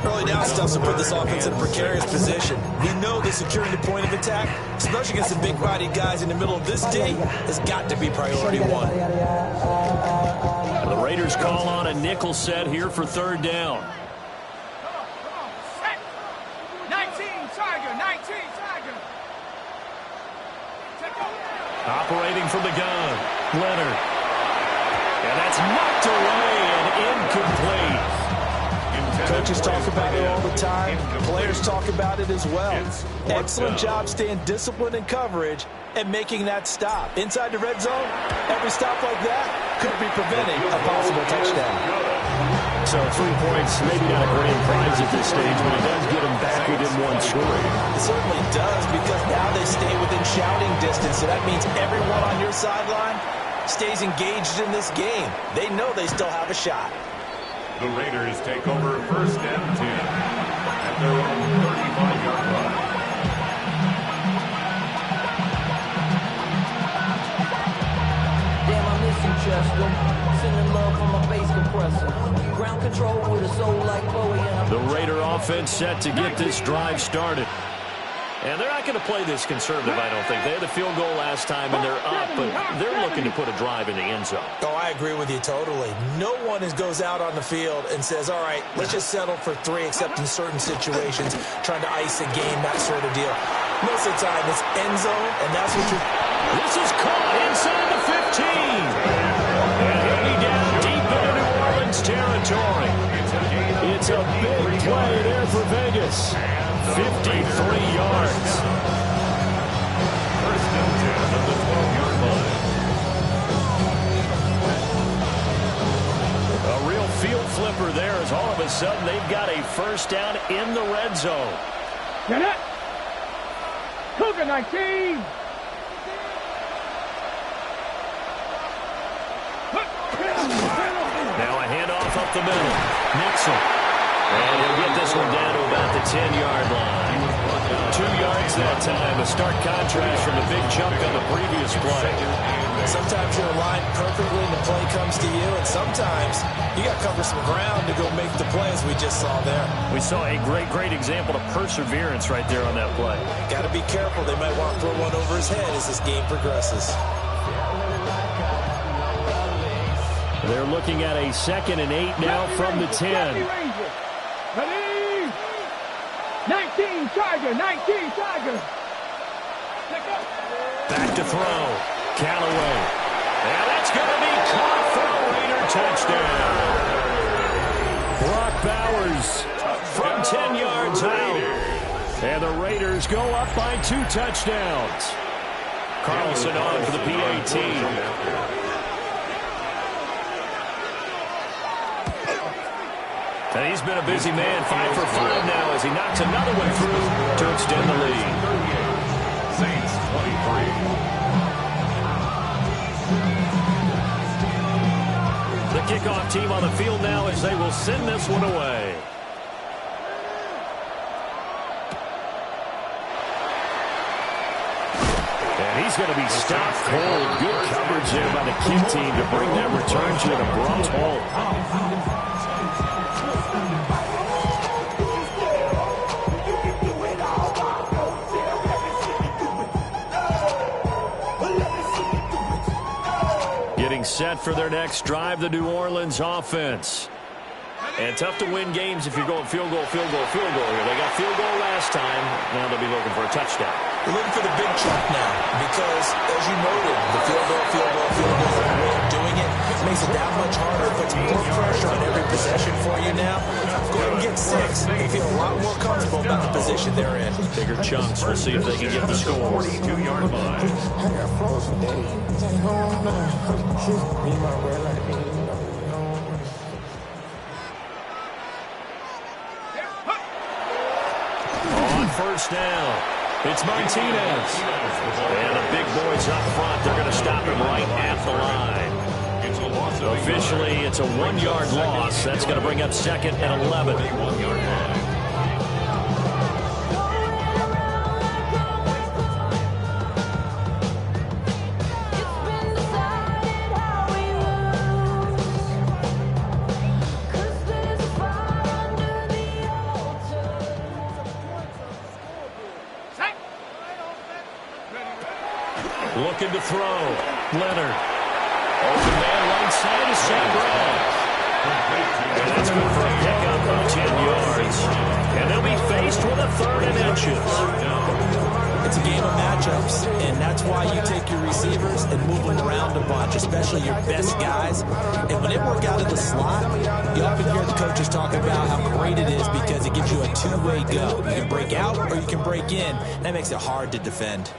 Early down stuff to put this offense in a precarious position. We know that securing the point of attack, especially against the big body guys in the middle of this day, has got to be priority one. And the Raiders call on a nickel set here for 3rd down. 19, Tiger, 19, Tiger. Operating from the gun, Leonard. And that's knocked away and incomplete. Coaches talk about it all the time. Players talk about it as well. Excellent job staying disciplined in coverage and making that stop. Inside the red zone, every stop like that could be preventing a possible touchdown. So 3 points, maybe not a grand prize at this stage, but it does get them back within one score. It certainly does, because now they stay within shouting distance. So that means everyone on your sideline stays engaged in this game. They know they still have a shot. The Raiders take over 1st and 10 at their own 35-yard line. Damn, I miss you, Chester. Sending love from my bass compressor. Ground control with a soul like Bowie. The Raider offense set to get this drive started. And they're not going to play this conservative, I don't think. They had the field goal last time, and they're up, but they're looking to put a drive in the end zone. Oh, I agree with you totally. No one goes out on the field and says, all right, let's just settle for 3, except in certain situations, trying to ice a game, that sort of deal. Most of the time, it's end zone, and that's what you're... This is caught inside the 15. And he'll be down deep into New Orleans territory. It's a big play there for Vegas. 53 yards. 1st and 10 at the 12-yard line. a sudden they've got a first down in the red zone. Get it. Cougar 19. Now a handoff up the middle. Nixon. And he'll get this one down to about the 10-yard line. 2 yards that time. A stark contrast from the big chunk on the previous play. Sometimes you're aligned perfectly and the play comes to you, and sometimes you got to cover some ground to go make the play, as we just saw there. We saw a great example of perseverance right there on that play. Got to be careful. They might want to throw one over his head as this game progresses. They're looking at a 2nd and 8 now from the 10. Ready? 19 Tiger, 19 Tiger. Back to throw. Callaway. And that's going to be caught for a Raider touchdown. Brock Bowers from 10 yards out. And the Raiders go up by 2 touchdowns. Carlson on for the PAT. And he's been a busy man, 5 for 5 now as he knocks another one through to extend the lead. Saints 23. The kickoff team on the field now as they will send this one away. And he's going to be stopped cold. Good coverage there by the kick team to bring that return to an abrupt halt. Getting set for their next drive, the New Orleans offense. And tough to win games if you're going field goal here. They got field goal last time. Now they'll be looking for a touchdown. We're looking for the big chunk now because, as you noted, the field goal is a way of doing it. It makes it that much harder. It puts more pressure on every possession for you now. Go ahead and get 6. They feel a lot more comfortable about the position they're in. Bigger chunks. We'll see if they can get the score. 42-yard line. On first down, it's Martinez. And the big boys up front, they're going to stop him right at the line. Officially, it's a 1-yard loss. That's going to bring up 2nd and 11. 1-yard line. Looking to throw. Leonard. Open man right side is Sam Brown. And that's good for a pickup of 10 yards. And they'll be faced with a 3rd and inches. It's a game of matchups, and that's why you take your receivers and move them around a bunch, especially your best guys. And when they work out of the slot, you often hear the coaches talk about how great it is because it gives you a 2-way go. You can break out or you can break in. That makes it hard to defend.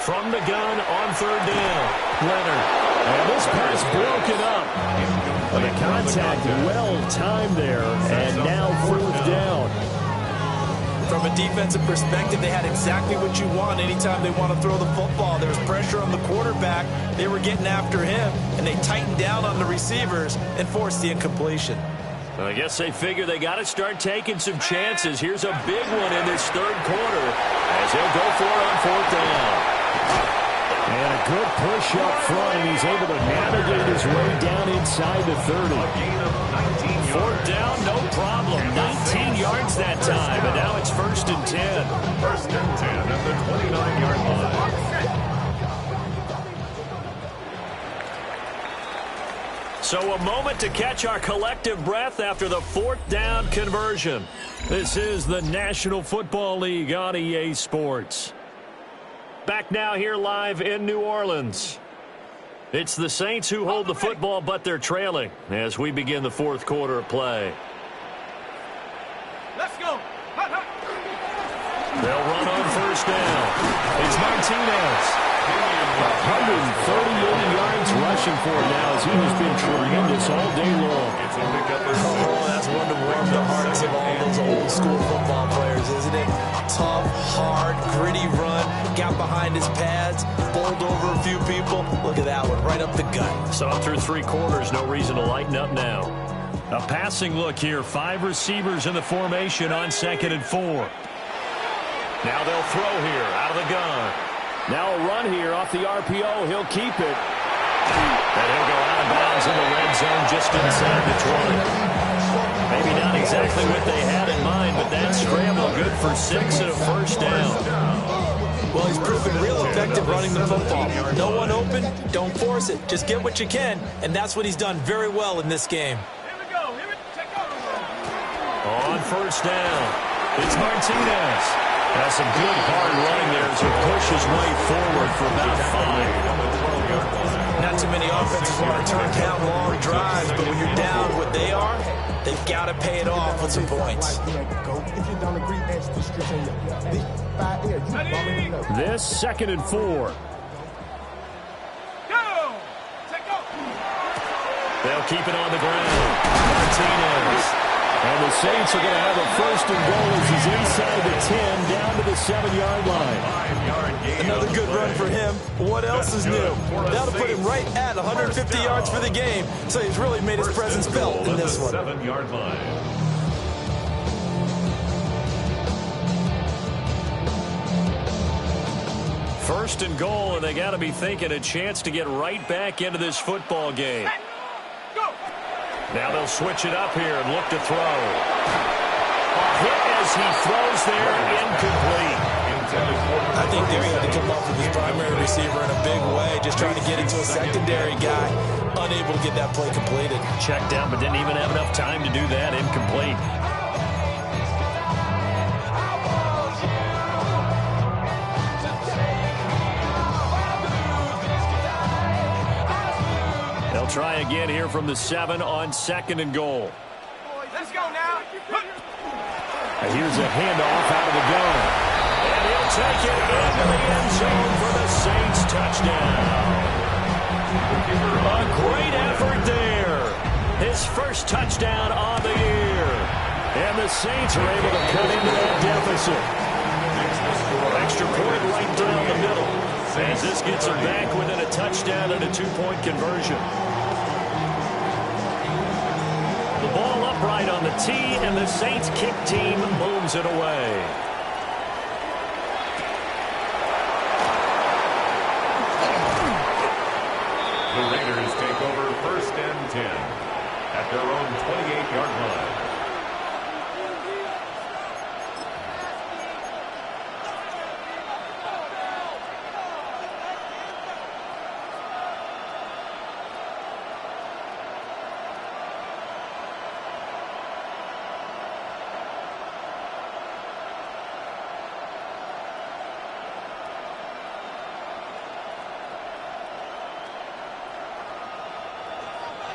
From the gun on 3rd down, Leonard. And this pass broken up. And the contact well timed there, and now 4th down. From a defensive perspective, they had exactly what you want anytime they want to throw the football. There was pressure on the quarterback. They were getting after him, and they tightened down on the receivers and forced the incompletion. Well, I guess they figure they got to start taking some chances. Here's a big one in this 3rd quarter as they'll go for it on 4th down. And a good push up front, and he's able to navigate his way down inside the 30. 4th down, no problem. 19 yards that time, and now it's 1st and 10. 1st and 10 at the 29-yard line. So a moment to catch our collective breath after the 4th down conversion. This is the National Football League on EA Sports. Back now here live in New Orleans. It's the Saints who hold the football, but they're trailing as we begin the 4th quarter of play. Let's go. They'll run on 1st down. It's Martinez. 138 yards celebration for him now, as he has been tremendous all day long. It's a pickup of Oh, that's one to warm the hearts of all those old school football players, isn't it? Tough, hard, gritty run, got behind his pads, bowled over a few people. Look at that one, right up the gut. So up through 3 quarters, no reason to lighten up now. A passing look here, 5 receivers in the formation on 2nd and 4. Now they'll throw here, out of the gun. Now a run here off the RPO. He'll keep it. And he'll go out of bounds in the red zone just inside the 20. Maybe not exactly what they had in mind, but that scramble good for 6 and a first down. Well, he's proven real effective running the football. No one open, don't force it. Just get what you can, and that's what he's done very well in this game. On first down, it's Martinez. Has some good hard running there as he pushes his way forward for about 5. Not too many offenses want to turn down long drives, but when you're down what they are, they've got to pay it off with some points. This 2nd and 4. They'll keep it on the ground. Martinez. And the Saints are going to have a 1st and goal as he's inside the 10, down to the 7-yard line. Another good run for him. What else is new? That'll put him right at 150 yards for the game. So he's really made his presence felt in this one. 7-yard line. First and goal, and they got to be thinking a chance to get right back into this football game. Now they'll switch it up here and look to throw. A hit as he throws there, incomplete. I think there he had to come up with his primary receiver in a big way, just trying to get it to a secondary guy. Unable to get that play completed. Checked out, but didn't even have enough time to do that. Incomplete. They'll try again here from the 7 on 2nd and goal. Let's go now. Here's a handoff out of the gun. And he'll take it into the end zone for the Saints touchdown. A great effort there. His first touchdown on the year. And the Saints are able to cut into that deficit. Extra point right down the middle. As this gets them back within a touchdown and a 2-point conversion. The ball upright on the tee, and the Saints kick team moves it away. The Raiders take over 1st and 10 at their own 28-yard line.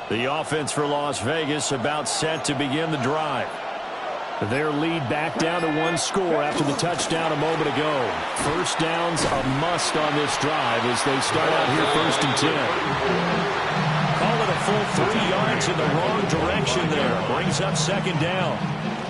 The offense for Las Vegas about set to begin the drive. Their lead back down to 1 score after the touchdown a moment ago. First down's a must on this drive as they start out here 1st and 10. Call it a full 3 yards in the wrong direction there. Brings up 2nd down.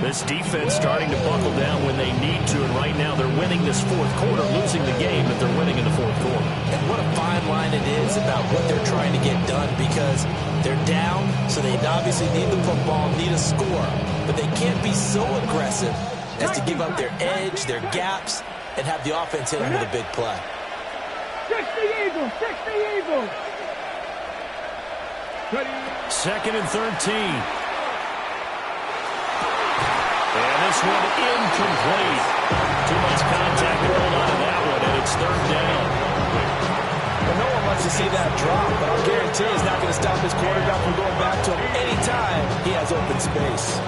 This defense starting to buckle down when they need to, and right now they're winning this 4th quarter, losing the game, but they're winning in the 4th quarter. And what a fine line it is about what they're trying to get done, because they're down, so they obviously need the football, need a score. But they can't be so aggressive as to give up their edge, their gaps, and have the offense hit them with a big play. 60 Eagles, 60 Eagles. 2nd and 13. And this one incomplete. Too much contact to hold on to that one, and it's 3rd down. Well, no one wants to see that drop, but I'll guarantee he's not going to stop his quarterback from going back to him anytime he has open space.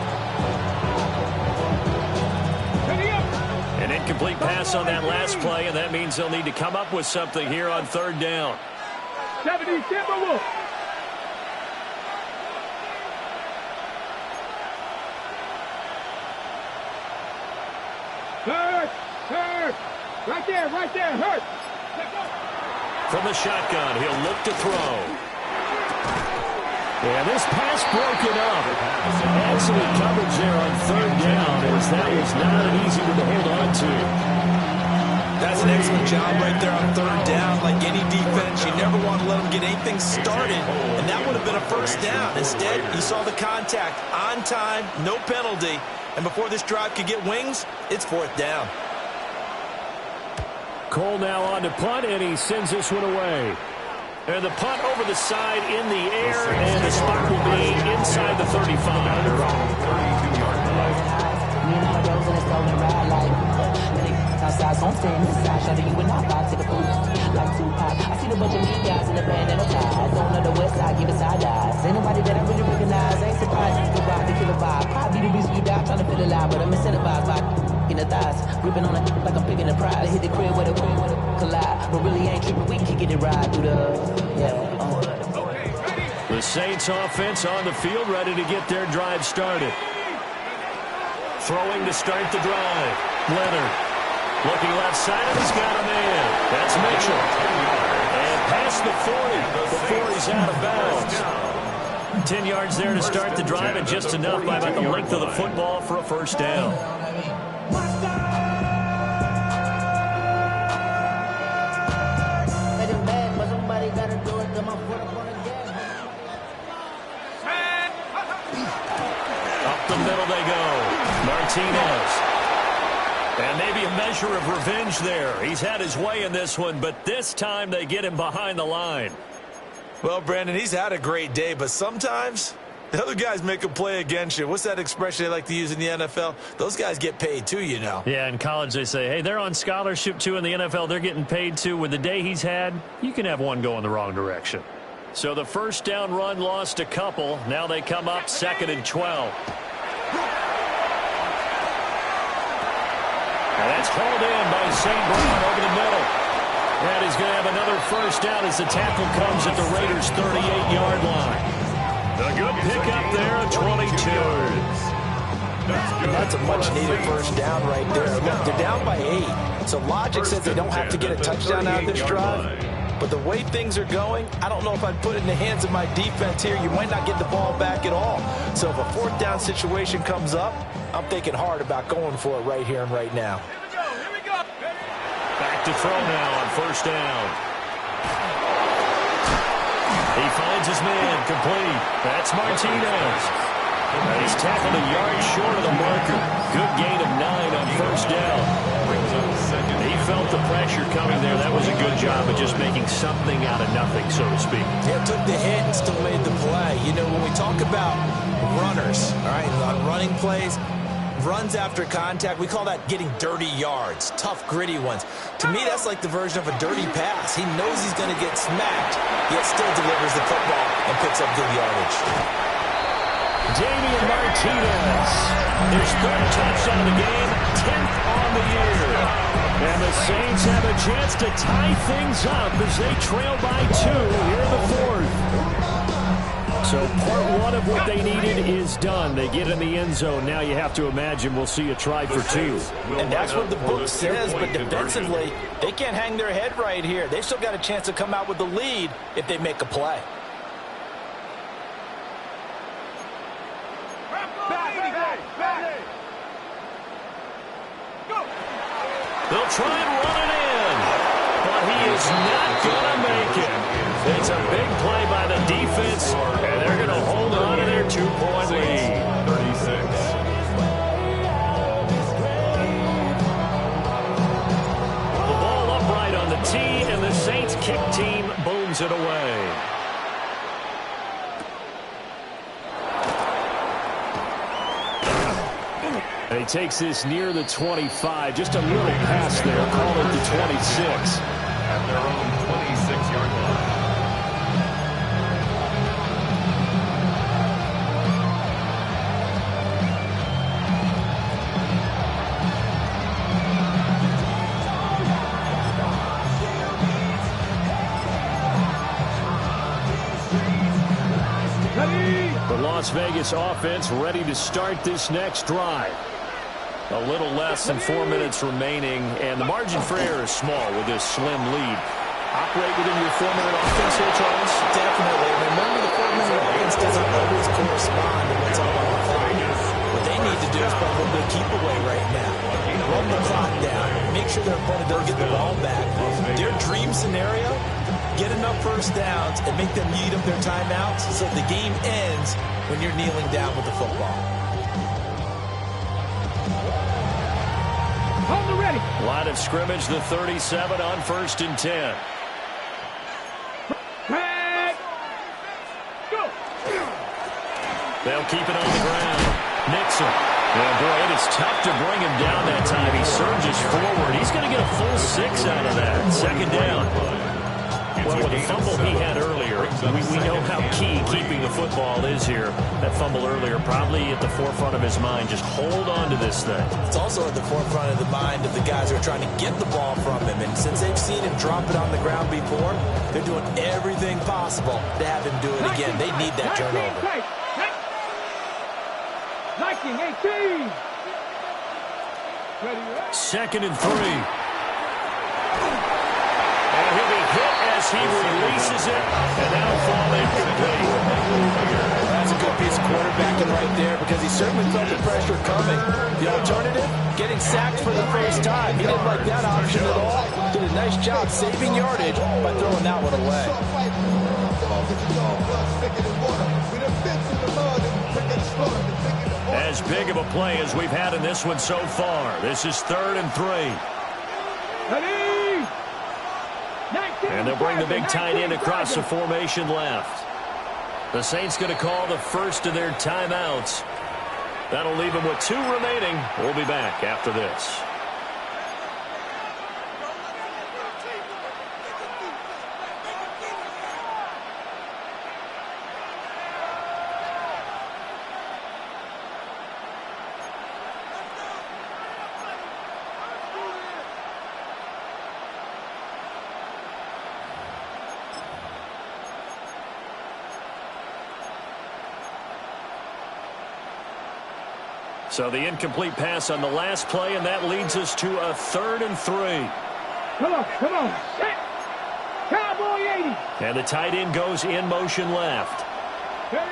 An incomplete pass on that last play, and that means they'll need to come up with something here on 3rd down. 70 Timberwolves. Hurt! Right there, Hurt! From the shotgun, he'll look to throw. Yeah, this pass broken up. Excellent coverage there on third down, as that was not an easy one to hold on to. That's an excellent job right there on third down. Like any defense, you never want to let them get anything started, and that would have been a first down. Instead, you saw the contact on time, no penalty, and before this drive could get wings, it's fourth down. Cole now on to punt, and he sends this one away. And the punt over the side in the air, and the spot will be inside the 35. Outside, so I'm staying inside. Shut you and I vibe to the booth. Like Tupac, I see the bunch of mean guys in the band and the ties. On the west side, give it side eyes. Ain't nobody that I really recognize. Ain't surprised. The vibe, the killer vibe. Probably the reason you die, trying to feel alive. But I'm incentivized by in the thighs. Gripping on it like I'm picking a prize. Hit the crib with a collide. But really ain't tripping. We kicking it right through the, The Saints offense on the field, ready to get their drive started. Throwing to start the drive. Leonard. Looking left side, and he's got a man. That's Mitchell. And past the 40 before he's out of bounds. 10 yards there to start the drive, and just enough by about the length of the football for a first down. Up the middle they go. Martinez. And maybe a measure of revenge there. He's had his way in this one, but this time they get him behind the line. Well, Brandon, he's had a great day, but sometimes the other guys make a play against you. What's that expression they like to use in the NFL? Those guys get paid too, you know. Yeah, in college they say, hey, they're on scholarship too. In the NFL, they're getting paid too. With the day he's had, you can have one go in the wrong direction. So the first down run lost a couple. Now they come up 2nd and 12. And that's hauled in by St. Brown over the middle. And he's going to have another first down as the tackle comes at the Raiders' 38-yard line. A good pickup there at 22. That's a much-needed first down right there. Look, they're down by 8. So logic says they don't have to get a touchdown out of this drive. But the way things are going, I don't know if I'd put it in the hands of my defense here. You might not get the ball back at all. So if a fourth down situation comes up, I'm thinking hard about going for it right here and right now. Here we go. Back to throw now on first down. He finds his man complete. That's Martinez. And he's tackled a yard short of the marker. Good gain of 9 on first down. He felt the pressure coming there. That was a good job of just making something out of nothing, so to speak. Yeah, took the hit and still made the play. You know, when we talk about runners, all right, on running plays, runs after contact, we call that getting dirty yards, tough, gritty ones. To me, that's like the version of a dirty pass. He knows he's going to get smacked, yet still delivers the football and picks up good yardage. Damian Martinez, his 3rd touchdown of the game, 10th on the year. And the Saints have a chance to tie things up as they trail by 2 here in the 4th. So part 1 of what they needed is done. They get in the end zone. Now you have to imagine we'll see a try for 2. And that's what the book says, but defensively, they can't hang their head right here. They've still got a chance to come out with the lead if they make a play. They'll try and run it in, but he is not going to make it. It's a big play by the defense, and they're going to hold on to their 2-point lead. 36. The ball upright on the tee, and the Saints kick team booms it away. And he takes this near the 25. Just a little pass there. Call it the 26. At their own 26-yard line. The Las Vegas offense ready to start this next drive. A little less than 4 minutes remaining, and the margin for error is small with this slim lead. Operate within your 4-minute offense here, Charles? Definitely. Remember the respond to what's up on the clock. What they need to do is play a little bit of keep away right now. Run the clock down. Make sure their opponent doesn't get the ball back. Their dream scenario, get enough first downs and make them eat up their timeouts so the game ends when you're kneeling down with the football. On the ready. Line of scrimmage, the 37 on 1st and 10. Go. They'll keep it on the ground. Nixon. Yeah, boy, it is tough to bring him down that time. He surges forward. He's going to get a full 6 out of that. 2nd down. Well, with the fumble he had earlier, we know how key keeping the football is here. That fumble earlier probably at the forefront of his mind. Just hold on to this thing. It's also at the forefront of the mind of the guys who are trying to get the ball from him. And since they've seen him drop it on the ground before, they're doing everything possible to have him do it again. They need that turnover. 19, 18. Ready, 2nd and 3. And he'll be hit as he releases it, and that'll fall incomplete. That's a good piece of quarterbacking right there because he certainly felt the pressure coming. The alternative, getting sacked for the first time. He didn't like that option at all. Did a nice job saving yardage by throwing that one away. As big of a play as we've had in this one so far. This is 3rd and 3. ready. 19, And they'll bring the big tight end across the formation left. The Saints going to call the first of their timeouts. That'll leave them with 2 remaining. We'll be back after this. So the incomplete pass on the last play, and that leads us to a 3rd and 3. Come on. Set. Cowboy 80. And the tight end goes in motion left. Ready.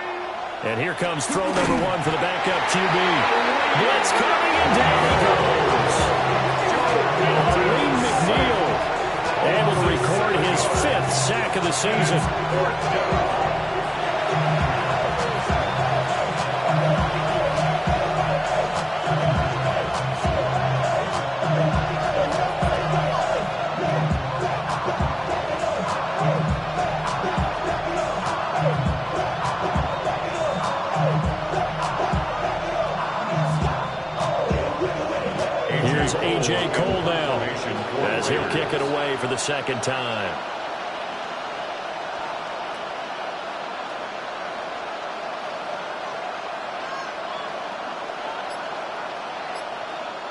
And here comes throw number 1 for the backup QB. Blitz coming, and down he goes. Lee McNeil able to record his 5th sack of the season. Here's A.J. Cole now as he'll kick it away for the 2nd time.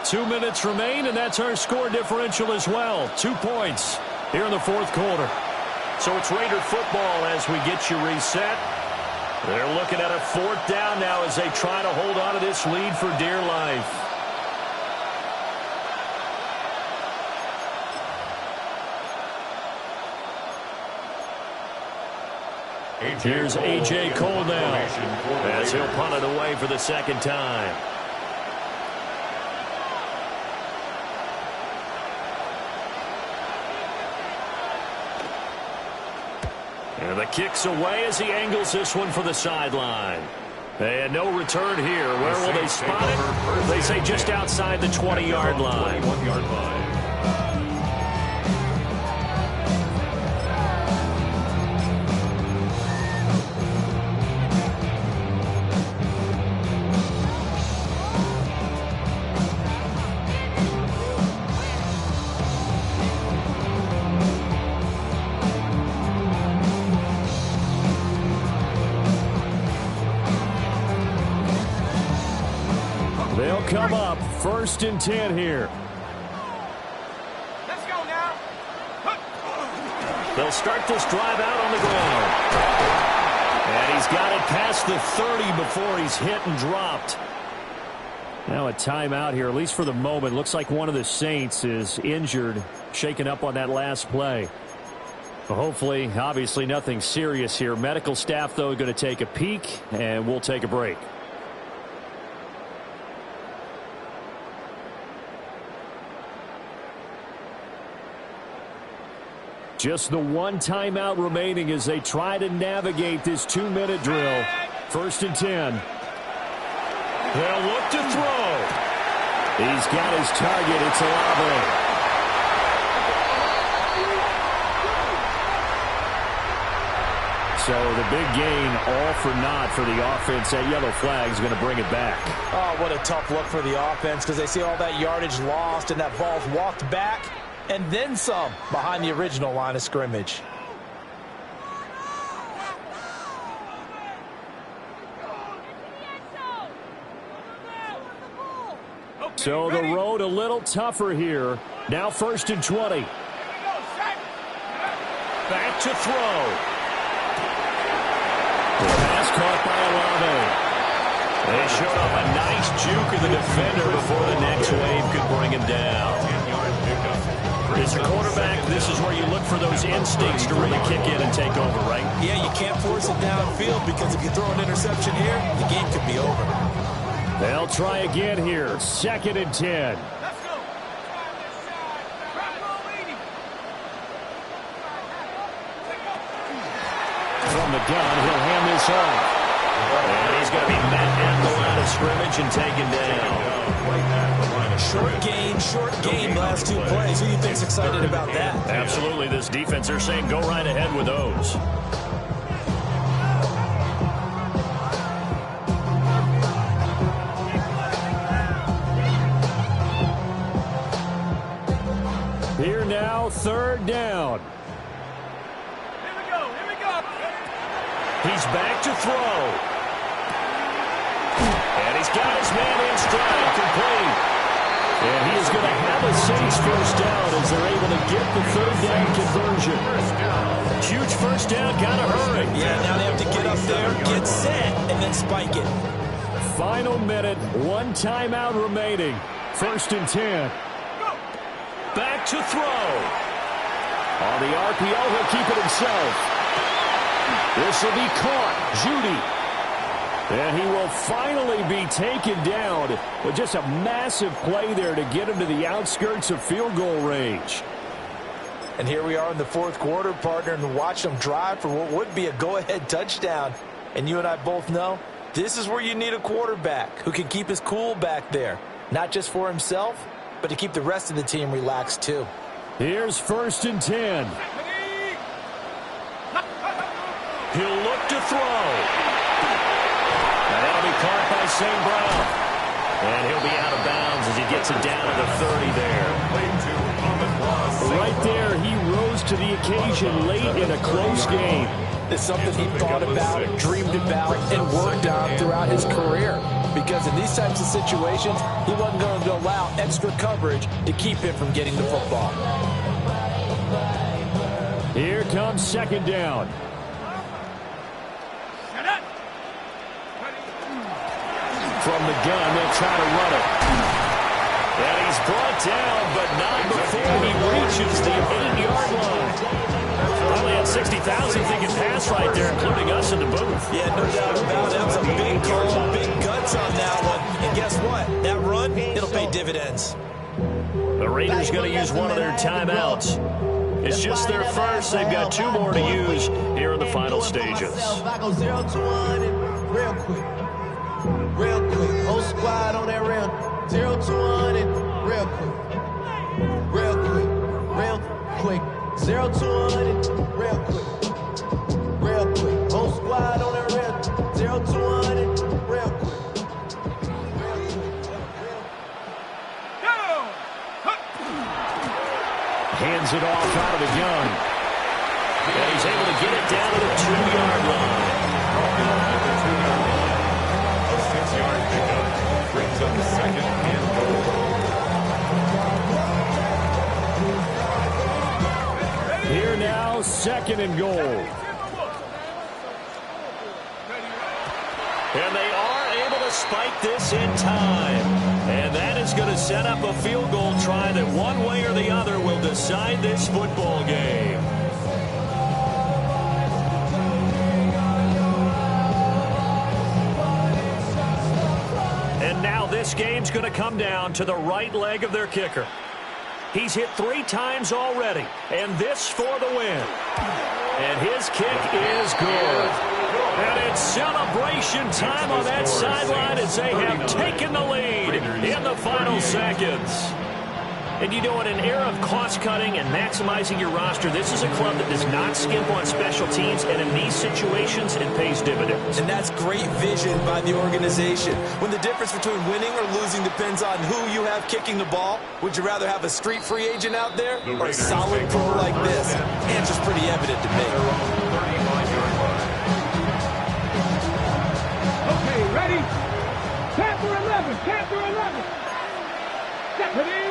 Two minutes remain, and that's our score differential as well. 2 points here in the 4th quarter. So it's Raider football as we get you reset. They're looking at a 4th down now as they try to hold on to this lead for dear life. Here's A.J. Cole now as he'll punt it away for the 2nd time. And the kick's away as he angles this one for the sideline. And no return here. Where will they spot it? They say just outside the 20-yard line. 21-yard line. They'll come up 1st and 10 here. Let's go now. They'll start this drive out on the ground. And he's got it past the 30 before he's hit and dropped. Now a timeout here, at least for the moment. Looks like one of the Saints is injured, shaken up on that last play. Well, hopefully, obviously nothing serious here. Medical staff, though, going to take a peek, and we'll take a break. Just the one timeout remaining as they try to navigate this 2-minute drill. 1st and 10. They'll look to throw. He's got his target. It's Olave. So the big gain, all for naught for the offense. That yellow flag is going to bring it back. Oh, what a tough look for the offense because they see all that yardage lost and that ball's walked back and then some behind the original line of scrimmage. So the road a little tougher here. Now 1st and 20. Back to throw. The pass caught by Olave. They showed up a nice juke of the defender before the next wave could bring him down. As a quarterback, this is where you look for those instincts to really kick in and take over, right? Yeah, you can't force it downfield because if you throw an interception here, the game could be over. They'll try again here. 2nd and 10. From the gun, he'll hand this off. And he's going to be met at the line of scrimmage and taken down. Short gain, last 2 plays. Who do you think's excited about that? Absolutely. This defense, they're saying go right ahead with those. Here now, 3rd down. He's back to throw. And he's got his man in stride, complete. And he is going to have a Saints 1st down as they're able to get the 3rd down conversion. Huge 1st down, got to hurry. Yeah, now they have to get up there, get set, and then spike it. Final minute, 1 timeout remaining. 1st and 10. Back to throw. On the RPO, he'll keep it himself. This will be caught. Judy. And he will finally be taken down. But just a massive play there to get him to the outskirts of field goal range. And here we are in the 4th quarter, partner, and watch them drive for what would be a go-ahead touchdown. And you and I both know this is where you need a quarterback who can keep his cool back there. Not just for himself, but to keep the rest of the team relaxed too. Here's 1st and 10. He'll look to throw. And that'll be caught by St. Brown. And he'll be out of bounds as he gets it down to the 30 there. Right there, he rose to the occasion late in a close game. It's something he thought about, dreamed about, and worked on throughout his career. Because in these types of situations, he wasn't going to allow extra coverage to keep him from getting the football. Here comes 2nd down. From the gun, they'll try to run it. And he's brought down, but not before he reaches the 8-yard line. Probably had 60,000 thinking pass right there, including us in the booth. Yeah, no doubt about it. That was a big call, big guts on that one. And guess what? That run, it'll pay dividends. The Raiders going to use one of their timeouts. It's just their first. They've got 2 more to use here in the final stages. I go 0-1 and real quick. Real quick. Whole squad on that rail. 0-1 and real quick. Real quick. Real quick. 0-1 and real quick. Real quick. Whole squad on that rail. 0-1 and real quick. Hands it off out of the gun. And he's able to get it down to the 2-yard line. A 6-yard pickup brings up 2nd and goal. Here now, 2nd and goal. And they are able to spike this in time. And that is going to set up a field goal try that one way or the other will decide this football game. This game's going to come down to the right leg of their kicker. He's hit 3 times already, and this for the win. And his kick is good. And it's celebration time on that sideline as they have taken the lead in the final seconds. And you know, in an era of cost-cutting and maximizing your roster, this is a club that does not skimp on special teams, and in these situations, it pays dividends. And that's great vision by the organization. When the difference between winning or losing depends on who you have kicking the ball, would you rather have a street free agent out there or a solid pro like this? The answer's pretty evident to me. Okay, ready? Panther 11, Panther 11. Stephanie.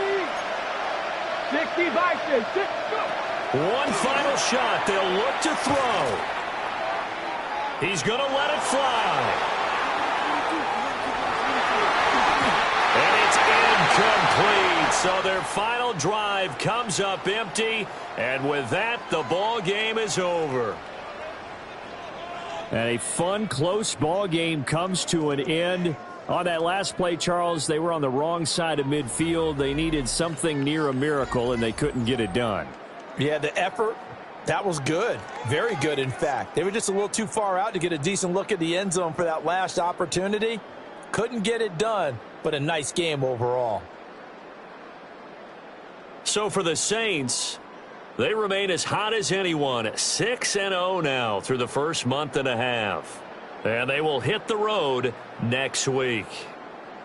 60 Vikings, 6, go. One final shot. They'll look to throw. He's going to let it fly. And it's incomplete. So their final drive comes up empty. And with that, the ball game is over. And a fun, close ball game comes to an end. On that last play, Charles, they were on the wrong side of midfield. They needed something near a miracle, and they couldn't get it done. Yeah, the effort, that was good. Very good, in fact. They were just a little too far out to get a decent look at the end zone for that last opportunity. Couldn't get it done, but a nice game overall. So for the Saints, they remain as hot as anyone, 6-0 now through the first month and a half. And they will hit the road next week.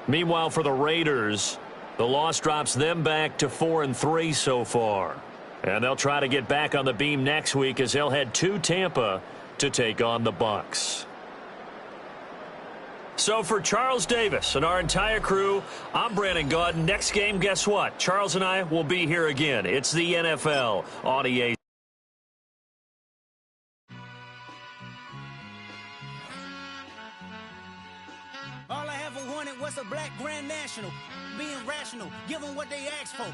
Meanwhile, for the Raiders, the loss drops them back to 4-3 so far. And they'll try to get back on the beam next week as they'll head to Tampa to take on the Bucs. So for Charles Davis and our entire crew, I'm Brandon Gaud. Next game, guess what? Charles and I will be here again. It's the NFL on EA. All I ever wanted was a black Grand National. Being rational, give them what they ask for.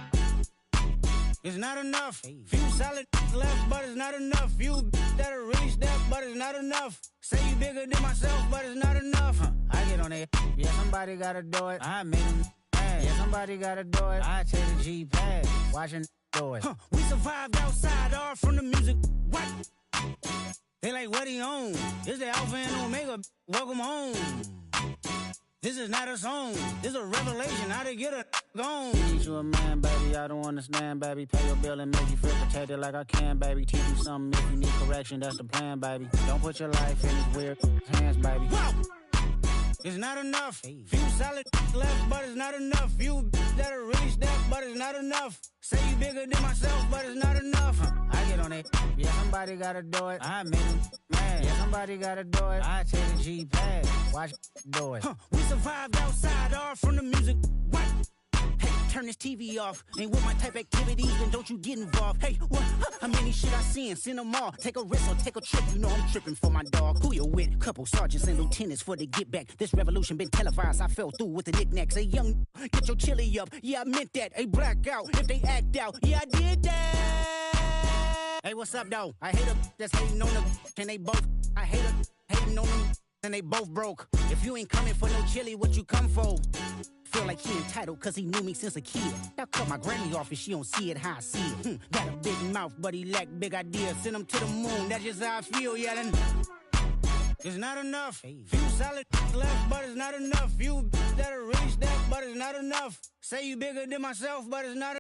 It's not enough. Few solid left, but it's not enough. Few that'll really step, but it's not enough. Say you bigger than myself, but it's not enough. I get on it. Yeah, somebody gotta do it. I made them mad. Yeah, somebody gotta do it. I take the G-pad. Watching do it. We survived outside, all from the music. What? They like, what he on? This the Alpha and Omega. Welcome home. This is not a song. This is a revelation. How to get a gone. Teach you a man, baby. I don't understand, baby. Pay your bill and make you feel protected like I can, baby. Teach you something if you need correction. That's the plan, baby. Don't put your life in these weird hands, baby. Whoa! It's not enough. Few solid left, but it's not enough. Few that'll really step, but it's not enough. Say you bigger than myself, but it's not enough. I get on it. Yeah, somebody gotta do it. I made them mad. Yeah, somebody gotta do it. I take the G-pad. Watch do it. We survived outside, all from the music. What? Hey, turn this TV off. Ain't with my type activities, then don't you get involved. Hey, what? How many shit I seen? Send them all. Take a risk or take a trip. You know I'm tripping for my dog. Who you with? Couple sergeants and lieutenants for the get back. This revolution been televised. I fell through with the knickknacks. Hey, young, get your chili up. Yeah, I meant that. Hey, blackout. If they act out, yeah, I did that. Hey, what's up, though? I hate them that's hating on them. And they both, I hate them hating on them. And they both broke. If you ain't coming for no chili, what you come for? Feel like he entitled cause he knew me since a kid. I cut my granny off and she don't see it how I see it. Got a big mouth but he lack big ideas. Send him to the moon, that's just how I feel, yelling. It's not enough. Few solid left, but it's not enough. Few that'll really step, but it's not enough. Say you bigger than myself, but it's not enough.